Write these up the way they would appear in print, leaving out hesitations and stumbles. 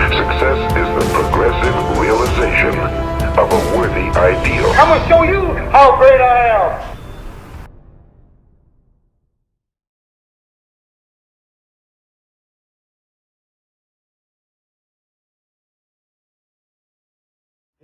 Success is the progressive realization of a worthy ideal. I'm going to show you how great I am.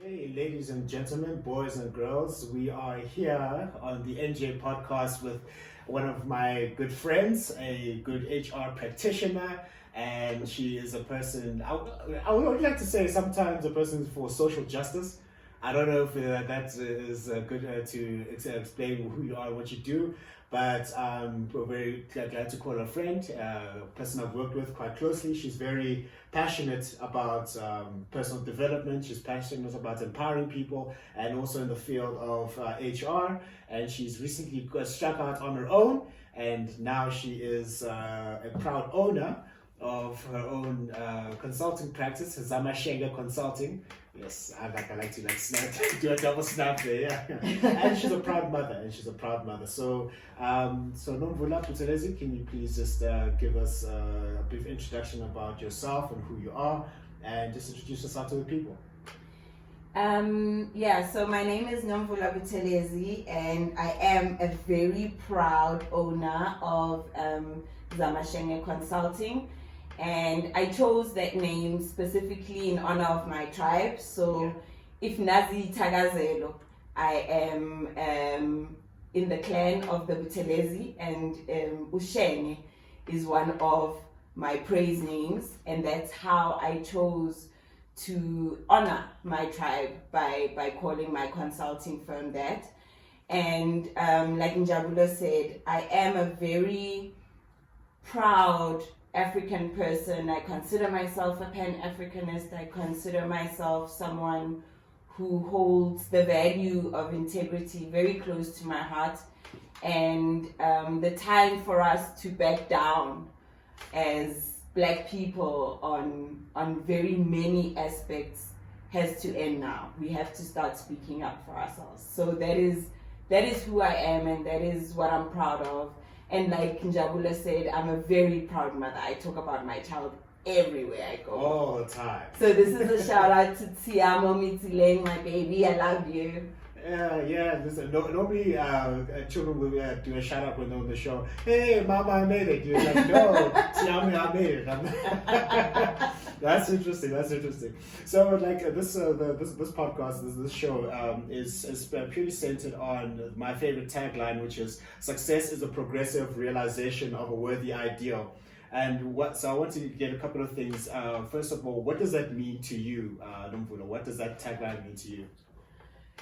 Hey, ladies and gentlemen, boys and girls, we are here on the NJ podcast with one of my good friends, a good HR practitioner, and she is a person, I would like to say sometimes a person for social justice. I don't know if that is good to explain who you are and what you do, but we're very glad to call her a friend, a person I've worked with quite closely. She's very passionate about personal development. She's passionate about empowering people and also in the field of HR. And she's recently struck out on her own, and now she is a proud owner of her own consulting practice, Zamashenge Consulting. Yes, I like to snap, do a double snap there, yeah. And she's a proud mother, So, Nomvula Buthelezi, can you please just give us a brief introduction about yourself and who you are, and just introduce yourself to the people? So my name is Nomvula Buthelezi, and I am a very proud owner of Zamashenge Consulting. And I chose that name specifically in honor of my tribe. So if Nazi Tagazelo, I am in the clan of the Buthelezi, and Ushenge is one of my praise names, and that's how I chose to honor my tribe by calling my consulting firm that. And like Njabulo said, I am a very proud African person. I consider myself a Pan-Africanist. I consider myself someone who holds the value of integrity very close to my heart. And the time for us to back down as Black people on very many aspects has to end now. We have to start speaking up for ourselves. So that is who I am, and that is what I'm proud of. And like Njabulo said, I'm a very proud mother. I talk about my child everywhere I go. All the time. So this is a shout out to Tiamo Mitileng, my baby. I love you. Yeah. Listen, normally children will do a shout out when they're on the show. Hey, Mama, I made it. You're like, no, Tiamo, I made it. That's interesting. So, like this podcast, this show is purely centered on my favorite tagline, which is "Success is a progressive realization of a worthy ideal." And so I want to get a couple of things. First of all, what does that mean to you, Nomvula? What does that tagline mean to you?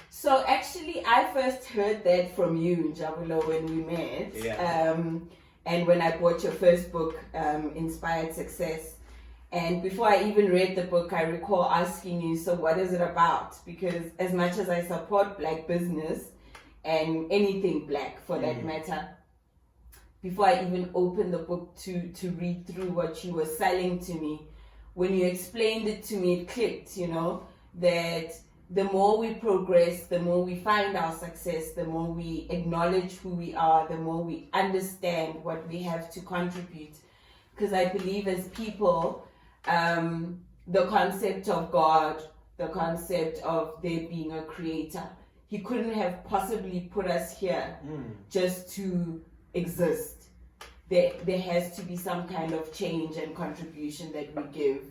So actually, I first heard that from you, Njabulo, when we met. Yeah. And when I bought your first book, Inspired Success. And before I even read the book, I recall asking you, so what is it about? Because as much as I support Black business and anything Black for that matter, before I even opened the book to read through what you were selling to me, when you explained it to me, it clicked, that the more we progress, the more we find our success, the more we acknowledge who we are, the more we understand what we have to contribute. Because I believe as people, the concept of God, the concept of there being a creator, he couldn't have possibly put us here just to exist. There has to be some kind of change and contribution that we give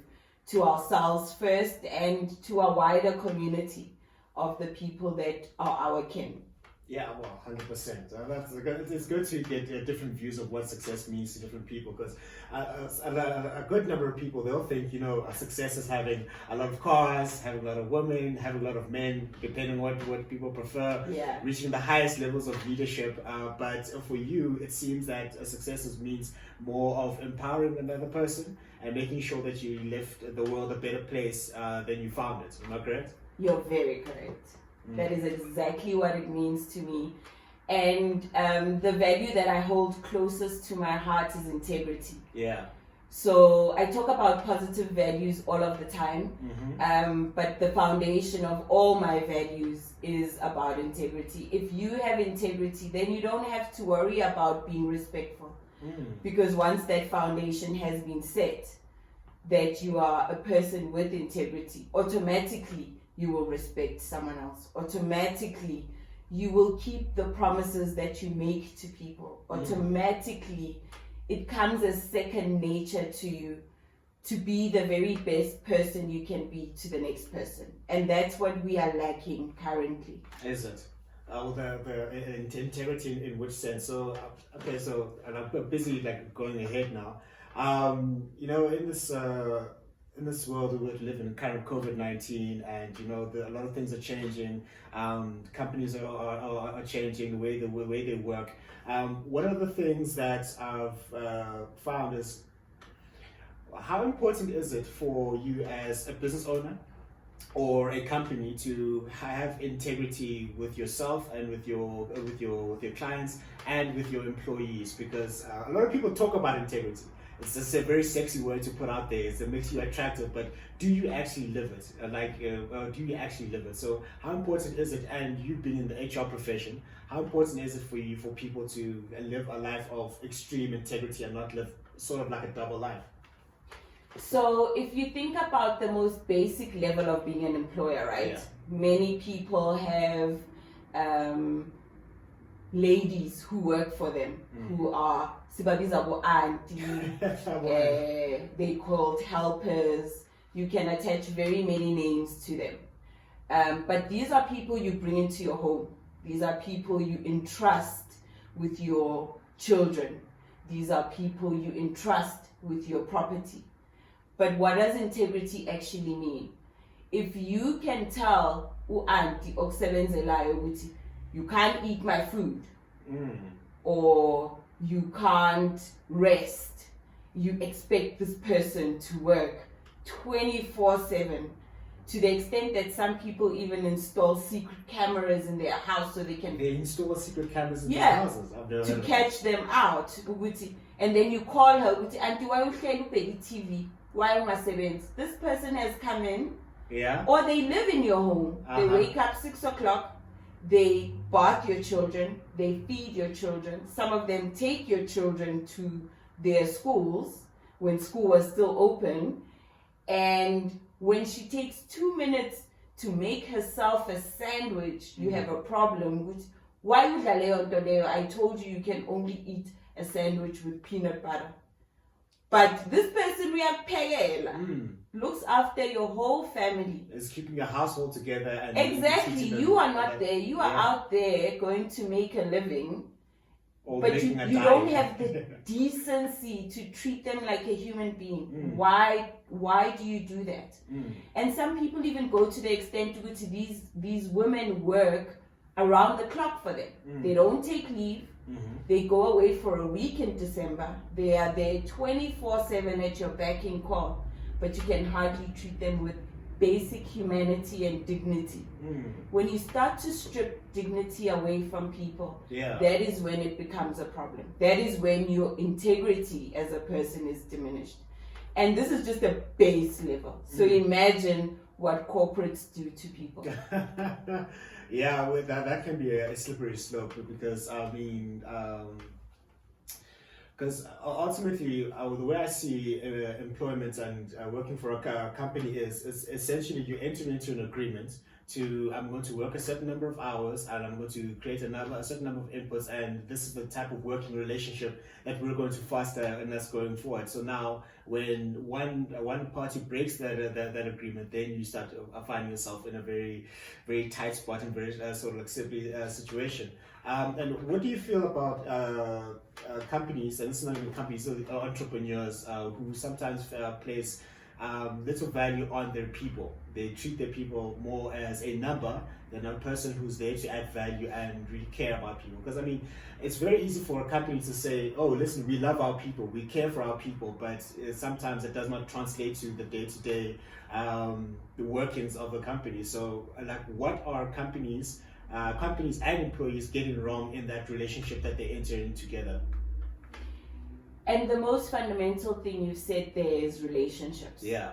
to ourselves first and to a wider community of the people that are our kin. Yeah, well, 100%. It's good to get different views of what success means to different people, because a good number of people, they'll think, a success is having a lot of cars, having a lot of women, having a lot of men, depending on what people prefer, reaching the highest levels of leadership. But for you, it seems that a success means more of empowering another person and making sure that you left the world a better place than you found it. Am I correct? You're very correct. That is exactly what it means to me. And the value that I hold closest to my heart is integrity. Yeah. So I talk about positive values all of the time, but the foundation of all my values is about integrity. If you have integrity, then you don't have to worry about being respectful. Because once that foundation has been set, that you are a person with integrity, automatically you will respect someone else. Automatically you will keep the promises that you make to people. Automatically it comes as second nature to you to be the very best person you can be to the next person. And that's what we are lacking currently. Is it? The integrity in which sense? So, okay, so, and I'm busy like going ahead now. You know, in this world we live in, kind of COVID-19, and you know, a lot of things are changing. Companies are changing the way they work. One of the things that I've found is, how important is it for you as a business owner or a company to have integrity with yourself and with your clients and with your employees? Because a lot of people talk about integrity. It's just a very sexy word to put out there. It makes you attractive, but do you actually live it? Do you actually live it? So how important is it? And you've been in the HR profession. How important is it for people to live a life of extreme integrity and not live sort of like a double life? So if you think about the most basic level of being an employer, right? Yeah. Many people have ladies who work for them, who are sibabizabo auntie, they called helpers. You can attach very many names to them. But these are people you bring into your home. These are people you entrust with your children. These are people you entrust with your property. But what does integrity actually mean? If you can tell u-auntie okusebenzelayo ukuthi you can't eat my food, or you can't rest, you expect this person to work 24/7, to the extent that some people even install secret cameras in their house so they install secret cameras in their houses to catch them out. And then you call her, auntie, why would you pay TV? Why must this person has come in, or they live in your home. They wake up 6 o'clock, they bath your children, they feed your children. Some of them take your children to their schools when school was still open. And when she takes 2 minutes to make herself a sandwich, you have a problem with, why would I told you you can only eat a sandwich with peanut butter. But this person looks after your whole family. Is keeping your household together. And exactly. You are not there. You are out there going to make a living. But you don't have the decency to treat them like a human being. Why do you do that? And some people even go to the extent to which these women work around the clock for them. They don't take leave. They go away for a week in December. They are there 24/7 at your beck and call, but you can hardly treat them with basic humanity and dignity. When you start to strip dignity away from people, that is when it becomes a problem. That is when your integrity as a person is diminished. And this is just a base level. So imagine what corporates do to people. That can be a slippery slope, because because ultimately the way I see employment and working for a company is essentially you enter into an agreement to, I'm going to work a certain number of hours and I'm going to create a certain number of inputs, and this is the type of working relationship that we're going to foster and that's going forward. So now when one party breaks that agreement, then you start finding yourself in a very, very tight spot and very sort of like slippery situation. And what do you feel about companies, and it's not even companies, entrepreneurs who sometimes place little value on their people? They treat their people more as a number than a person who's there to add value and really care about people. Because I mean, it's very easy for a company to say, oh, listen, we love our people, we care for our people, but sometimes it does not translate to the day-to-day the workings of a company. So like, what are companies and employees getting wrong in that relationship that they enter in together? And the most fundamental thing you said there is relationships. Yeah.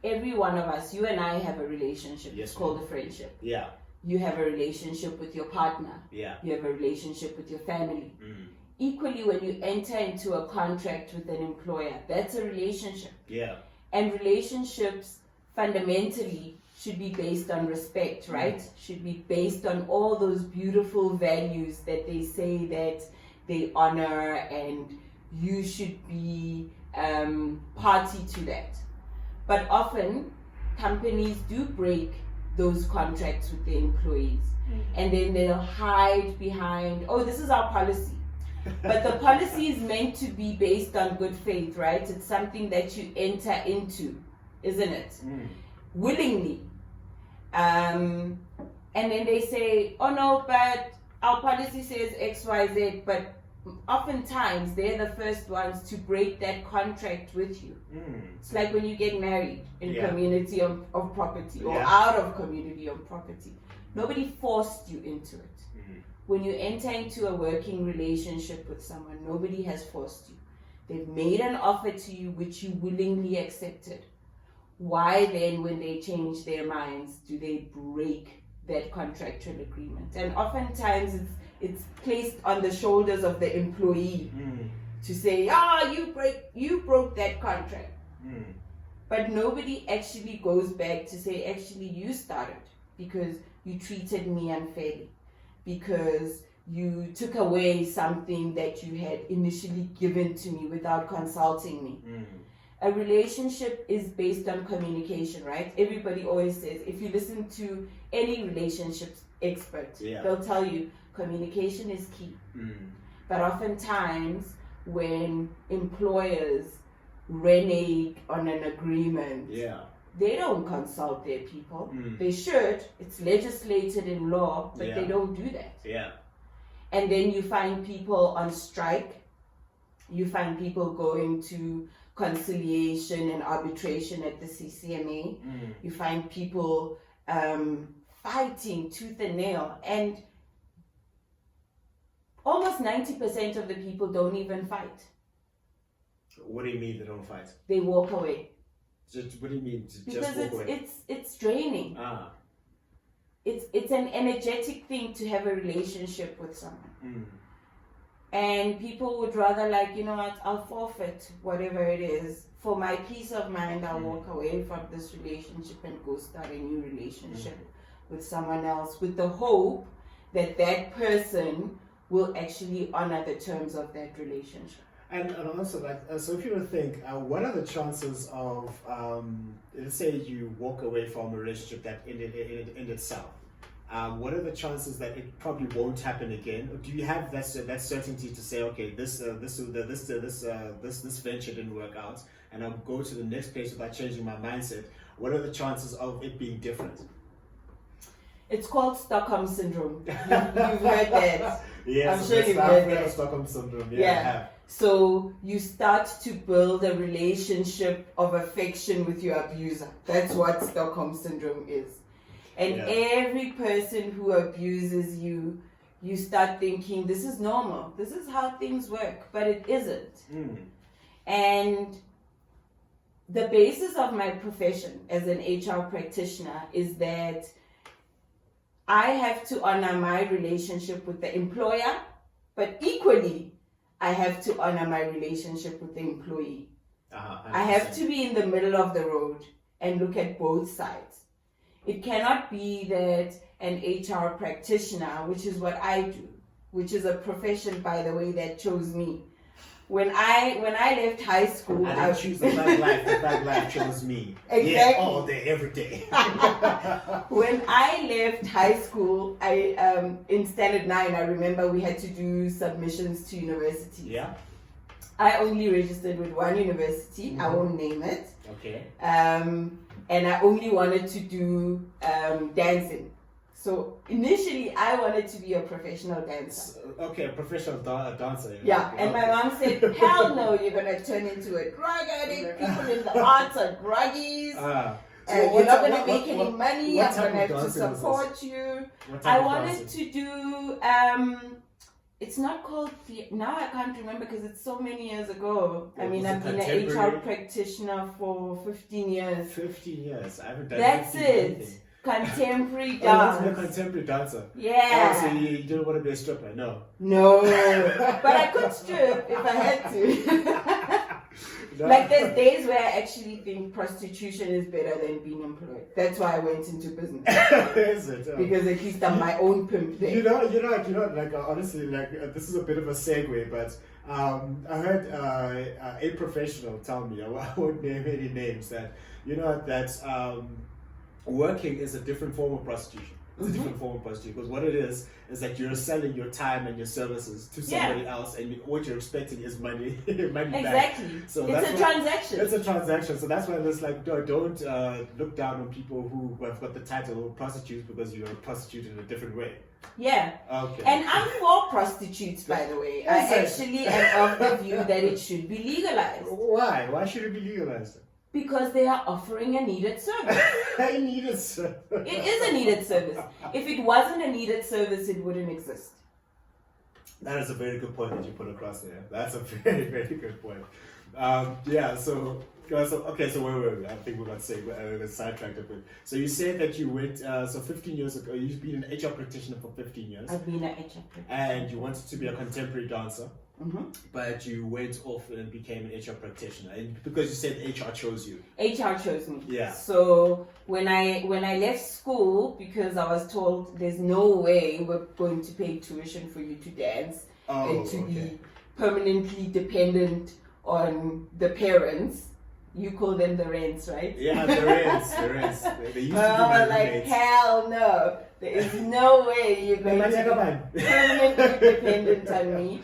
Every one of us, you and I have a relationship. Yes, it's called a friendship. Yeah. You have a relationship with your partner. Yeah. You have a relationship with your family. equally, when you enter into a contract with an employer, that's a relationship. Yeah. And relationships fundamentally should be based on respect, right? Should be based on all those beautiful values that they say that they honor, and you should be party to that. But often companies do break those contracts with their employees, and then they'll hide behind, oh, this is our policy. But the policy is meant to be based on good faith, right? It's something that you enter into, isn't it? Willingly. And then they say, oh no, but our policy says X, Y, Z, but oftentimes they're the first ones to break that contract with you. It's like when you get married in community of property, or out of community of property. Nobody forced you into it. When you enter into a working relationship with someone, nobody has forced you. They've made an offer to you which you willingly accepted. Why then, when they change their minds, do they break that contractual agreement? And oftentimes it's placed on the shoulders of the employee to say, you broke that contract. But nobody actually goes back to say, actually you started because you treated me unfairly, because you took away something that you had initially given to me without consulting me. A relationship is based on communication, right? Everybody always says, if you listen to any relationships expert, they'll tell you communication is key. But oftentimes when employers renege on an agreement, they don't consult their people. They should. It's legislated in law, but they don't do that. And then you find people on strike. You find people going to conciliation and arbitration at the CCMA. You find people fighting tooth and nail. And almost 90% of the people don't even fight. What do you mean they don't fight? They walk away. What do you mean? Because it's draining. It's an energetic thing to have a relationship with someone. And people would rather, like, you know what, I'll forfeit whatever it is. For my peace of mind, I'll walk away from this relationship and go start a new relationship with someone else, with the hope that that person will actually honor the terms of that relationship. And also, like, so if you were to think, what are the chances of, let's say you walk away from a relationship that ended itself? What are the chances that it probably won't happen again? Or do you have that certainty to say, okay, this venture didn't work out, and I'll go to the next place without changing my mindset? What are the chances of it being different? It's called Stockholm Syndrome. You've heard that. Yes, I'm sure you've heard that. Stockholm Syndrome. Yeah, I have. So you start to build a relationship of affection with your abuser. That's what Stockholm Syndrome is. And every person who abuses you, you start thinking, this is normal. This is how things work. But it isn't. And the basis of my profession as an HR practitioner is that I have to honor my relationship with the employer, but equally, I have to honor my relationship with the employee. I have to be in the middle of the road and look at both sides. It cannot be that an HR practitioner, which is what I do, which is a profession, by the way, that chose me. When I left high school, I didn't choose the thug life. The thug life chose me. Exactly. Yeah, all day, every day. When I left high school, in standard 9, I remember we had to do submissions to universities. Yeah. I only registered with one university. I won't name it. Okay. And I only wanted to do dancing. So initially, I wanted to be a professional dancer. Okay, a professional dancer. Yeah, and my mom said, hell no, you're going to turn into a drug addict. People in the arts are druggies. You're not going to make any money. I'm going to have to support you. I wanted to do, it's not called, now I can't remember because it's so many years ago. I mean, I've been an HR practitioner for 15 years. 15 years. I haven't done That's it. Contemporary Oh, you want to be a dance. contemporary dancer. Yeah. Oh, so you don't want to be a stripper? No. No, but I could strip if I had to. No. Like there's days where I actually think prostitution is better than being employed. That's why I went into business. Is it? Oh. Because at least I'm my own pimp there. You know, like honestly, like this is a bit of a segue, but I heard a professional tell me, I won't name any names, that working is a different form of prostitution. It's a different form of prostitution because what it is that you're selling your time and your services to somebody else, and what you're expecting is money, money back. Exactly. So It's a transaction. It's a transaction. So that's why there's like don't look down on people who have got the title of prostitutes because you're a prostitute in a different way. Yeah. Okay. And I'm for prostitutes, by the way. I actually am of the view that it should be legalized. Why? Why should it be legalized? Because they are offering a needed service. I need it, sir. It is a needed service. If it wasn't a needed service, it wouldn't exist. That is a very good point that you put across there. That's a very, very good point. Yeah, so okay, so where were we? I think we got sidetracked a bit. So you said that you went, 15 years ago, you've been an HR practitioner for 15 years. I've been an HR practitioner. And you wanted to be a contemporary dancer. Mm-hmm. But you went off and became an HR practitioner, and because you said HR chose you. HR chose me. Yeah. So when I left school, because I was told there's no way we're going to pay tuition for you to dance and to be permanently dependent on the parents. You call them the rents, right? Yeah, the rents. They used to be my like roommates. hell no. There is no way you're going to be permanently dependent on me.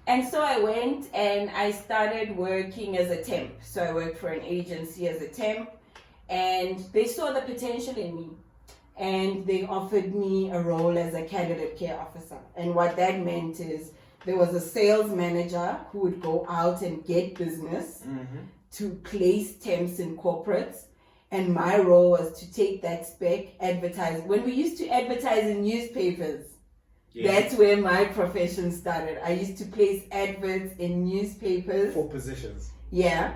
And so I went and I started working as a temp. So I worked for an agency as a temp, and they saw the potential in me. And they offered me a role as a candidate care officer. And what that meant is there was a sales manager who would go out and get business to place temps in corporates. And my role was to take that spec, advertise. When we used to advertise in newspapers, that's where my profession started. I used to place adverts in newspapers. For positions. Yeah.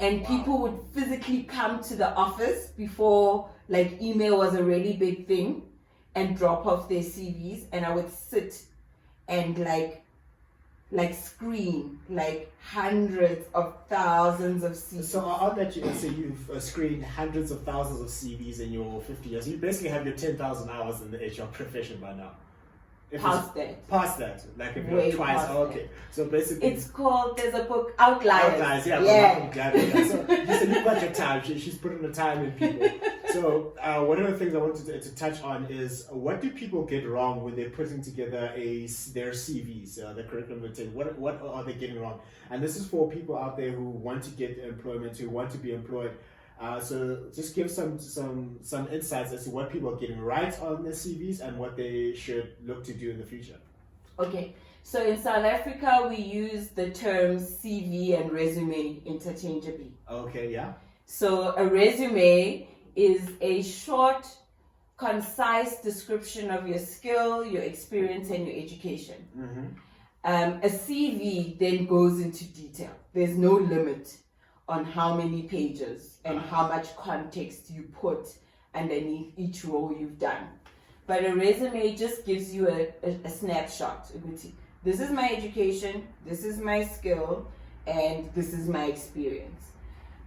And people would physically come to the office before like email was a really big thing and drop off their CVs, and I would sit and like screen like hundreds of thousands of CVs. So on that, you've screened hundreds of thousands of CVs in your 50 years. You basically have your 10,000 hours in the HR profession by now. Past that. Like if Way you're twice. past Okay. So basically. It's called, there's a book, Outliers. Outliers, Yeah. So you said you've got your time. She's putting the time in people. So one of the things I wanted to touch on is what do people get wrong when they're putting together their CVs, the curriculum vitae? What are they getting wrong? And this is for people out there who want to get employment, who want to be employed. So just give some insights as to what people are getting right on their CVs and what they should look to do in the future. Okay, so in South Africa we use the terms CV and resume interchangeably. Okay, yeah. So a resume is a short, concise description of your skill, your experience, and your education. A CV then goes into detail. There's no limit on how many pages and how much context you put underneath each role you've done. But a resume just gives you a snapshot. This is my education, this is my skill, and this is my experience.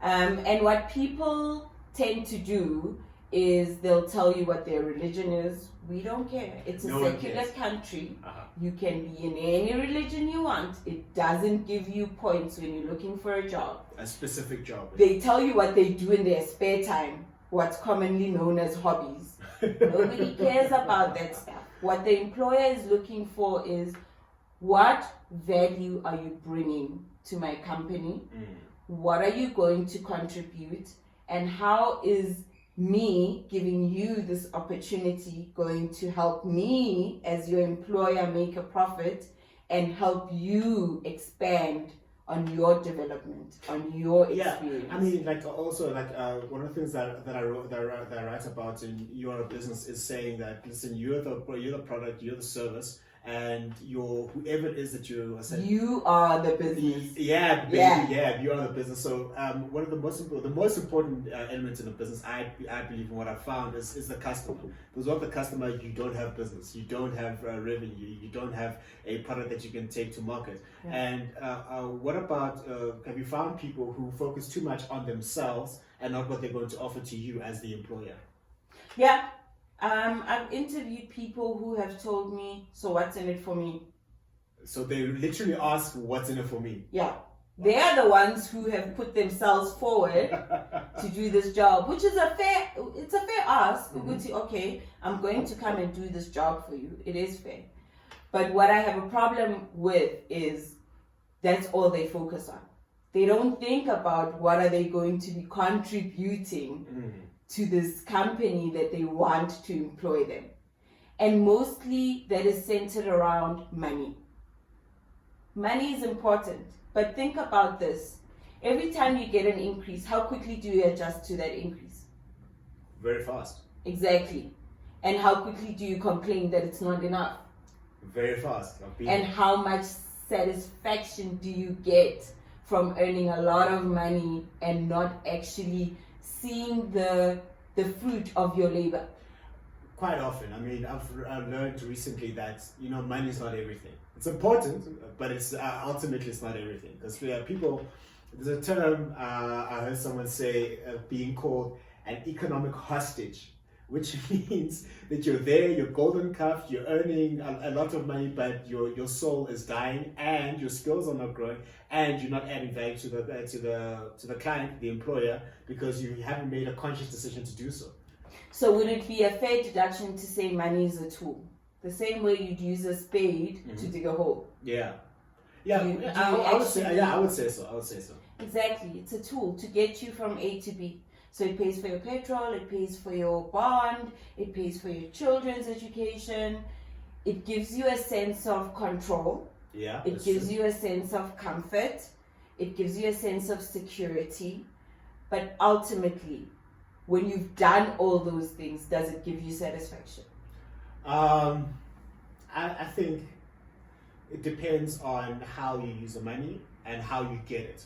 And what people tend to do is they'll tell you what their religion is. We don't care. It's a secular country. You can be in any religion you want. It doesn't give you points when you're looking for a job. A specific job. They tell you what they do in their spare time, what's commonly known as hobbies. Nobody cares about that stuff. What the employer is looking for is, what value are you bringing to my company? What are you going to contribute? And how is me giving you this opportunity going to help me as your employer make a profit and help you expand on your development, on your experience? I mean, one of the things that I write about in your business is saying that, listen, you're the product, you're the service, and your whoever it is that you are selling. You are the business. Yeah, basically, Yeah. you are the business. So one of the most important elements in a business, I believe, in what I found is the customer. Because without the customer, you don't have business, you don't have revenue, you don't have a product that you can take to market. Yeah. And what about have you found people who focus too much on themselves and not what they're going to offer to you as the employer? Yeah. I've interviewed people who have told me, so what's in it for me? So they literally ask, what's in it for me? Yeah. They are the ones who have put themselves forward to do this job, which is a fair ask. Okay, I'm going to come and do this job for you. It is fair. But what I have a problem with is that's all they focus on. They don't think about what are they going to be contributing to this company that they want to employ them. And mostly that is centered around money. Money is important, but think about this. Every time you get an increase, how quickly do you adjust to that increase? Very fast. Exactly. And how quickly do you complain that it's not enough? Very fast. And how much satisfaction do you get from earning a lot of money and not actually seeing the fruit of your labor? Quite often. I mean, I've learned recently that, money is not everything. It's important, but it's ultimately it's not everything. Because people, there's a term I heard someone say, being called an economic hostage, which means that you're there, you're golden cuffed, you're earning a lot of money, but your soul is dying, and your skills are not growing, and you're not adding value to the client, the employer, because you haven't made a conscious decision to do so. So would it be a fair deduction to say money is a tool? The same way you'd use a spade to dig a hole. Yeah. I would say so. Exactly. It's a tool to get you from A to B. So it pays for your petrol, it pays for your bond, it pays for your children's education. It gives you a sense of control. Yeah. It gives you a sense of comfort. It gives you a sense of security. But ultimately, when you've done all those things, does it give you satisfaction? I think it depends on how you use the money and how you get it.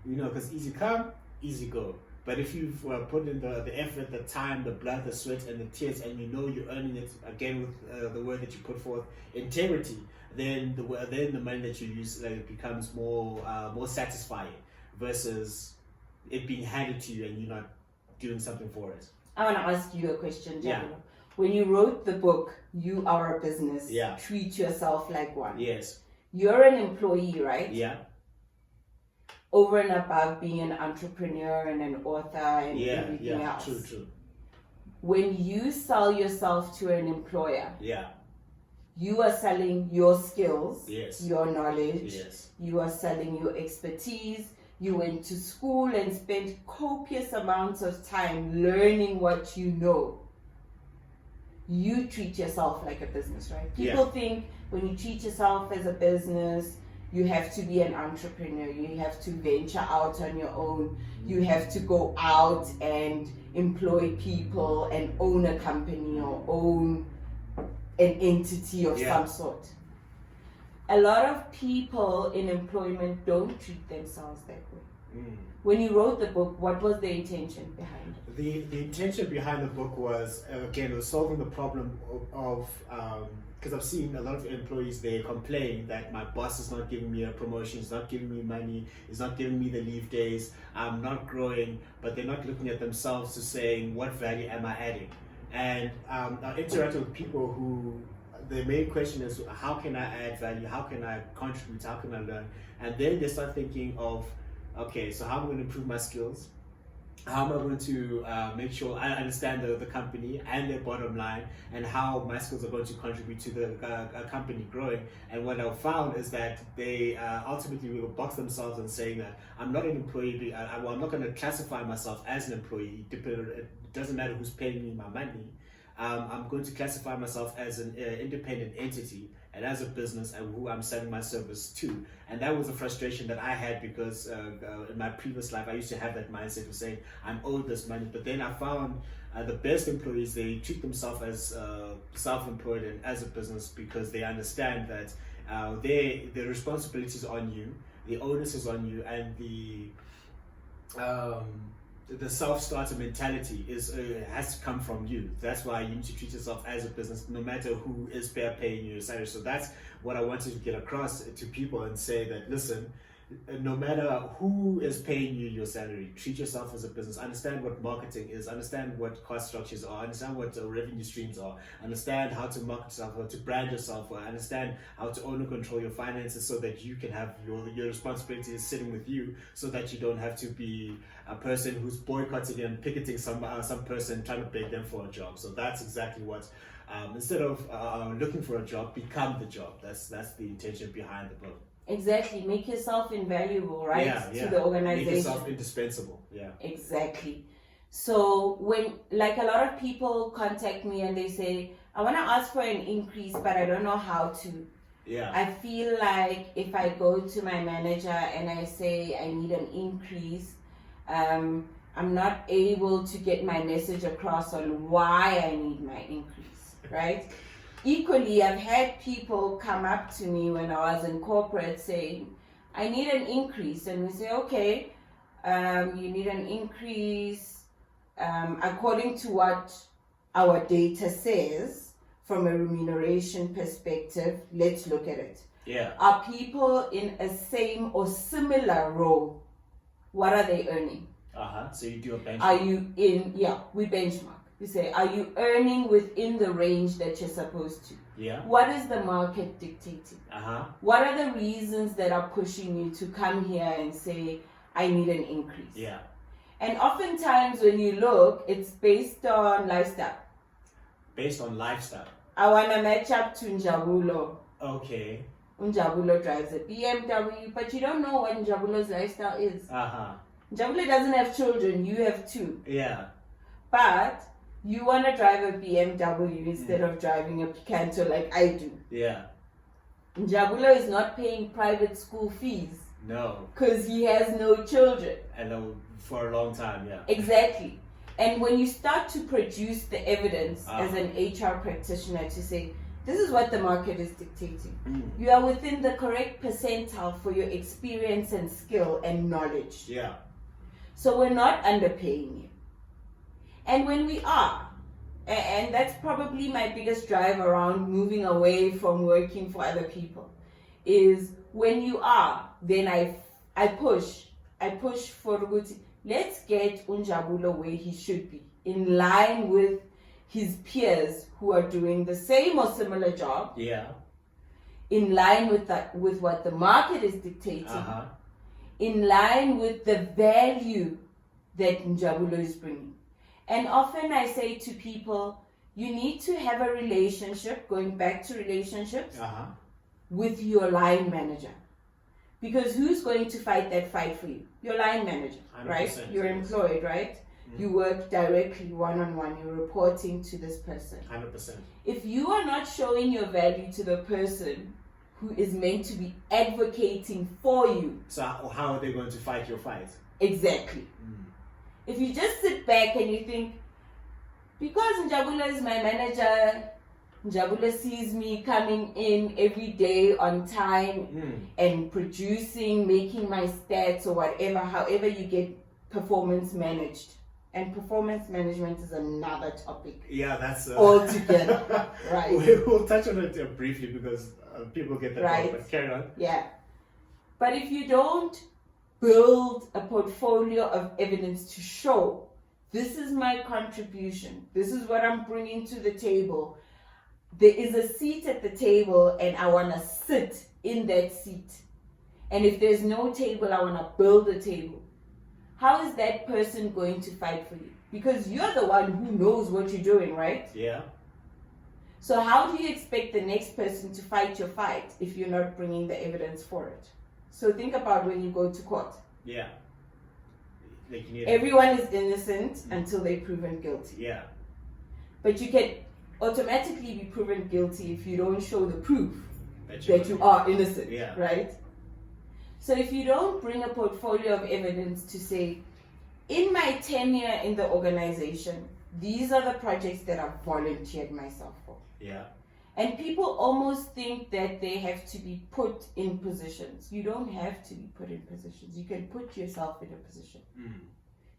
Because easy come, easy go. But if you've put in the effort, the time, the blood, the sweat, and the tears, and you're earning it, again with the word that you put forth, integrity, then the money that you use becomes more satisfying versus it being handed to you and you're not doing something for it. I want to ask you a question, Njabulo. Yeah. When you wrote the book, You Are a Business, Yeah. Treat Yourself Like One. Yes. You're an employee, right? Yeah. Over and above being an entrepreneur and an author and everything else. True. When you sell yourself to an employer, Yeah. you are selling your skills, Yes. your knowledge, Yes. you are selling your expertise. You went to school and spent copious amounts of time learning what you know. You treat yourself like a business, right? People think when you treat yourself as a business, you have to be an entrepreneur. You have to venture out on your own. You have to go out and employ people and own a company or own an entity of some sort. A lot of people in employment don't treat themselves that way. When you wrote the book, what was the intention behind it? The intention behind the book was, again, it was solving the problem of because I've seen a lot of employees, they complain that my boss is not giving me a promotion, is not giving me money, is not giving me the leave days, I'm not growing, but they're not looking at themselves to saying, what value am I adding? And I interact with people who, the main question is, how can I add value? How can I contribute? How can I learn? And then they start thinking of, okay, so how am I going to improve my skills? How am I going to make sure I understand the company and their bottom line, and how my skills are going to contribute to the company growing? And what I've found is that they ultimately will box themselves in saying that I'm not an employee, I'm not going to classify myself as an employee. It doesn't matter who's paying me my money. I'm going to classify myself as an independent entity and as a business and who I'm selling my service to. And that was a frustration that I had because in my previous life, I used to have that mindset of saying, I'm owed this money. But then I found the best employees, they treat themselves as self-employed and as a business because they understand that the responsibility is on you, the onus is on you, and the self-starter mentality has to come from you. That's why you need to treat yourself as a business, no matter who is paying you your salary. So that's what I wanted to get across to people and say that, listen, no matter who is paying you your salary, treat yourself as a business. Understand what marketing is, understand what cost structures are, understand what revenue streams are, understand how to market yourself, how to brand yourself, understand how to own and control your finances so that you can have your responsibility is sitting with you, so that you don't have to be a person who's boycotting and picketing some person trying to beg them for a job. So that's exactly what, instead of looking for a job, become the job. That's the intention behind the book. Exactly. Make yourself invaluable, right? Yeah. To the organization. Make yourself indispensable. Yeah. Exactly. So when, like, a lot of people contact me and they say, I want to ask for an increase, but I don't know how to. Yeah. I feel like if I go to my manager and I say I need an increase, I'm not able to get my message across on why I need my increase, right? Equally, I've had people come up to me when I was in corporate saying, I need an increase. And we say, okay, you need an increase according to what our data says from a remuneration perspective. Let's look at it. Yeah. Are people in a same or similar role? What are they earning? So you do a benchmark. Are you in, we benchmark. We say, are you earning within the range that you're supposed to? Yeah. What is the market dictating? What are the reasons that are pushing you to come here and say, I need an increase? Yeah. And oftentimes when you look, it's based on lifestyle. Based on lifestyle. I want to match up to Njabulo. Okay. Njabulo drives a BMW, but you don't know what Njabulo's lifestyle is. Njabulo doesn't have children, you have two. Yeah. But you want to drive a BMW instead of driving a Picanto like I do. Yeah. Njabulo is not paying private school fees. No. Because he has no children. And for a long time, yeah. Exactly. And when you start to produce the evidence as an HR practitioner to say, this is what the market is dictating. You are within the correct percentile for your experience and skill and knowledge. Yeah. So we're not underpaying you. And when we are, and that's probably my biggest drive around moving away from working for other people, is when you are, then I push for let's get Njabulo where he should be, in line with his peers who are doing the same or similar job. Yeah. In line with what the market is dictating. In line with the value that Njabulo is bringing. And often I say to people, you need to have a relationship, going back to relationships, with your line manager. Because who's going to fight that fight for you? Your line manager, right? You're employed, right? You work directly one-on-one. You're reporting to this person. 100%. If you are not showing your value to the person who is meant to be advocating for you. So how are they going to fight your fight? Exactly. If you just sit back and you think, because Njabulo is my manager, Njabulo sees me coming in every day on time and producing, making my stats or whatever, however you get performance managed. And performance management is another topic. Yeah, that's altogether. Right. We'll touch on it briefly because people get that wrong, but carry on. Yeah. But if you don't build a portfolio of evidence to show, this is my contribution, this is what I'm bringing to the table, there is a seat at the table and I want to sit in that seat. And if there's no table, I want to build a table. How is that person going to fight for you? Because you're the one who knows what you're doing, right? Yeah. So how do you expect the next person to fight your fight if you're not bringing the evidence for it? So think about when you go to court. Yeah. Like everyone is innocent until they're proven guilty. Yeah. But you can automatically be proven guilty if you don't show the proof that that you are innocent, Yeah. right? So if you don't bring a portfolio of evidence to say, in my tenure in the organization, these are the projects that I've volunteered myself for. Yeah. And people almost think that they have to be put in positions. You don't have to be put in positions. You can put yourself in a position.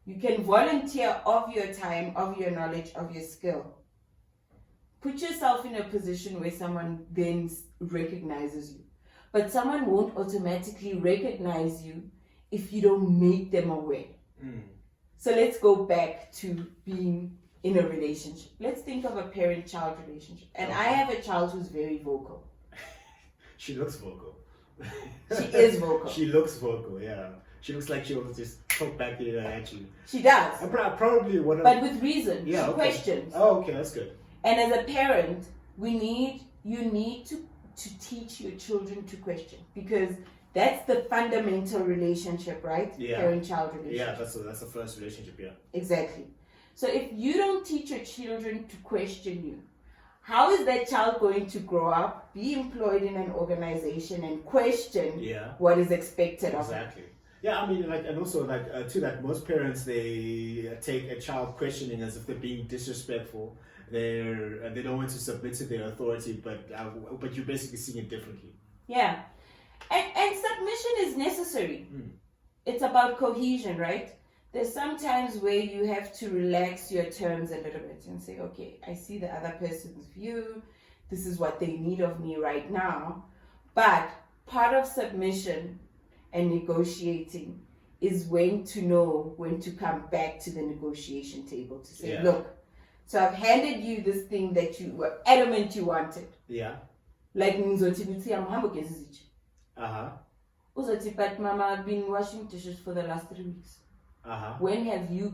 You can volunteer of your time, of your knowledge, of your skill. Put yourself in a position where someone then recognizes you. But someone won't automatically recognize you if you don't make them aware. So let's go back to being in a relationship. Let's think of a parent-child relationship. And I have a child who's very vocal. She looks vocal. She is vocal. She looks vocal, yeah. She looks like she'll just talk back at you. She does. And probably one of But with reason. Yeah, She okay. questions. Oh, okay, that's good. And as a parent, you need to teach your children to question, because that's the fundamental relationship, right? Yeah. Parent-child relationship. Yeah, that's the first relationship, yeah. Exactly. So if you don't teach your children to question you, how is that child going to grow up, be employed in an organization, and question Yeah. what is expected of them? Exactly. Yeah, I mean, and also to that, most parents, they take a child questioning as if they're being disrespectful. They don't want to submit to their authority, but you're basically seeing it differently. Yeah. And submission is necessary. It's about cohesion, right? There's sometimes where you have to relax your terms a little bit and say, okay, I see the other person's view. This is what they need of me right now. But part of submission and negotiating is when to know when to come back to the negotiation table to say, Yeah. look, so I've handed you this thing that you were adamant you wanted. Yeah. Like ngizothi ngithi amhambo gezizitshe. Uzothi, but mama, I've been washing dishes for the last 3 weeks. When have you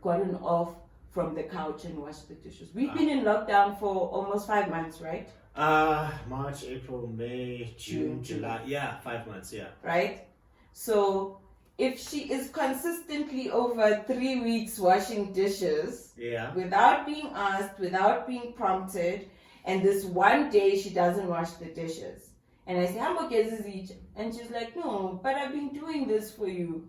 gotten off from the couch and washed the dishes? We've been in lockdown for almost 5 months, right? March, April, May, June, July. Yeah, 5 months, yeah. Right? So if she is consistently over 3 weeks washing dishes, Yeah. without being asked, without being prompted, and this one day she doesn't wash the dishes, and I say, "Hambo gezizitshe," and she's like, "No, but I've been doing this for you."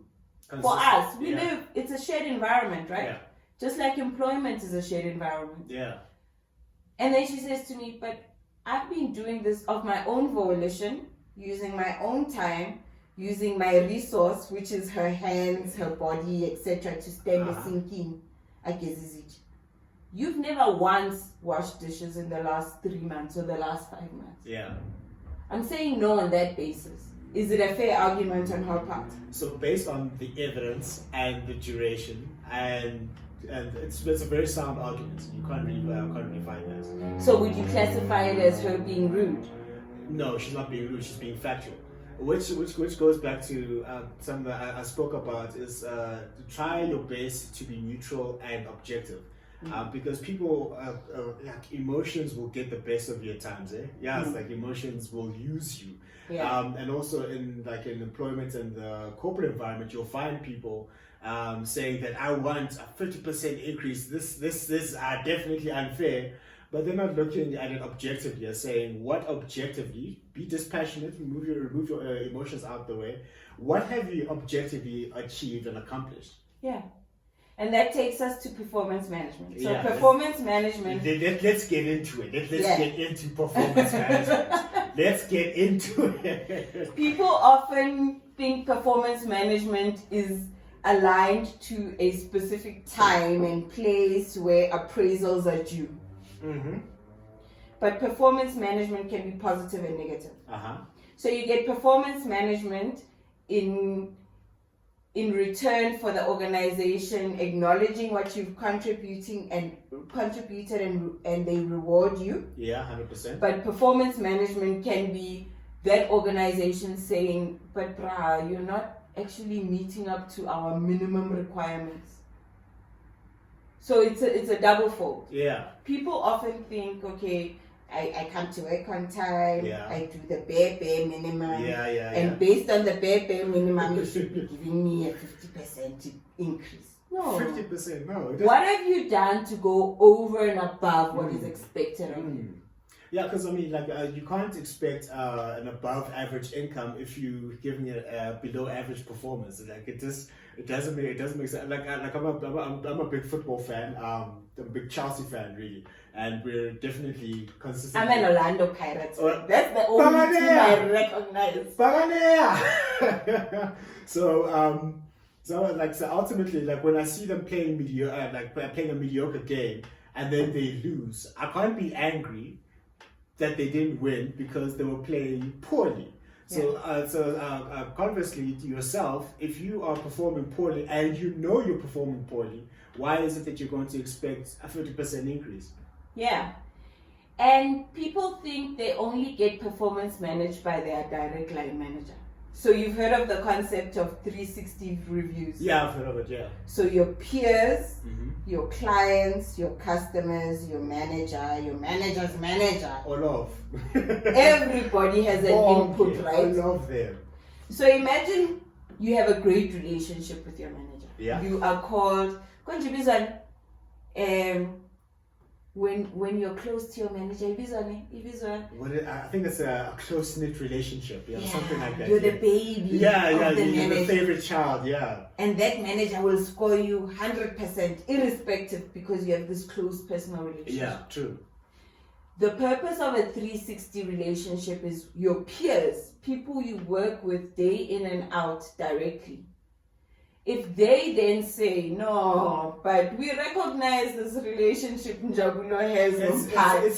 For us, we Yeah. live, it's a shared environment, right? Yeah. Just like employment is a shared environment. Yeah. And then she says to me, but I've been doing this of my own volition, using my own time, using my resource, which is her hands, her body, etc., to stand the sinking. You've never once washed dishes in the last 3 months or the last 5 months. Yeah. I'm saying no on that basis. Is it a fair argument on her part? So based on the evidence and the duration, and it's a very sound argument. You can't really find that. So would you classify it as her being rude? No, she's not being rude. She's being factual. Which goes back to something that I spoke about, is to try your best to be neutral and objective. Because people, emotions will get the best of you at times, eh? Yeah, it's like emotions will use you. Yeah. And also in employment and the corporate environment, you'll find people saying that I want a 50% increase. This is definitely unfair. But they're not looking at it objectively. They're saying, what objectively? Be dispassionate. Remove your emotions out the way. What have you objectively achieved and accomplished? Yeah. And that takes us to performance management. So Yeah, performance management. Let's get into it. Let's get into performance management. Let's get into it. People often think performance management is aligned to a specific time and place where appraisals are due. But performance management can be positive and negative. So you get performance management in return for the organization acknowledging what you've contributed and they reward you. Yeah, 100%. But performance management can be that organization saying, but brah, you're not actually meeting up to our minimum requirements. So it's a double fold. Yeah. People often think, okay, I come to work on time, Yeah. I do the bare minimum, Yeah. and based on the bare minimum, you should be giving me a 50% increase. No. 50%, no. What have you done to go over and above what is expected of you? Yeah, because I mean, like, you can't expect an above average income if you're giving it a below average performance. Like, it doesn't make sense. Like I'm a big football fan. I'm a big Chelsea fan, really, and we're definitely consistent. I'm an Orlando Pirates fan. That's the only team I recognize. So ultimately, like, when I see them playing playing a mediocre game and then they lose, I can't be angry that they didn't win because they were playing poorly. So, conversely to yourself, if you are performing poorly and you know you're performing poorly, why is it that you're going to expect a 50% increase? Yeah. And people think they only get performance managed by their direct line manager. So you've heard of the concept of 360 reviews? Yeah, I've heard of it, yeah. So your peers, your clients, your customers, your manager, your manager's manager. All of. Everybody has an input, right? All of them. So imagine you have a great relationship with your manager. Yeah. You are called, when you're close to your manager, I think it's a close-knit relationship, something like that. You're the baby. You're the favorite child, yeah. And that manager will score you 100% irrespective because you have this close personal relationship. Yeah, true. The purpose of a 360 relationship is your peers, people you work with day in and out directly. If they then say, no, but we recognize this relationship Njabulo has.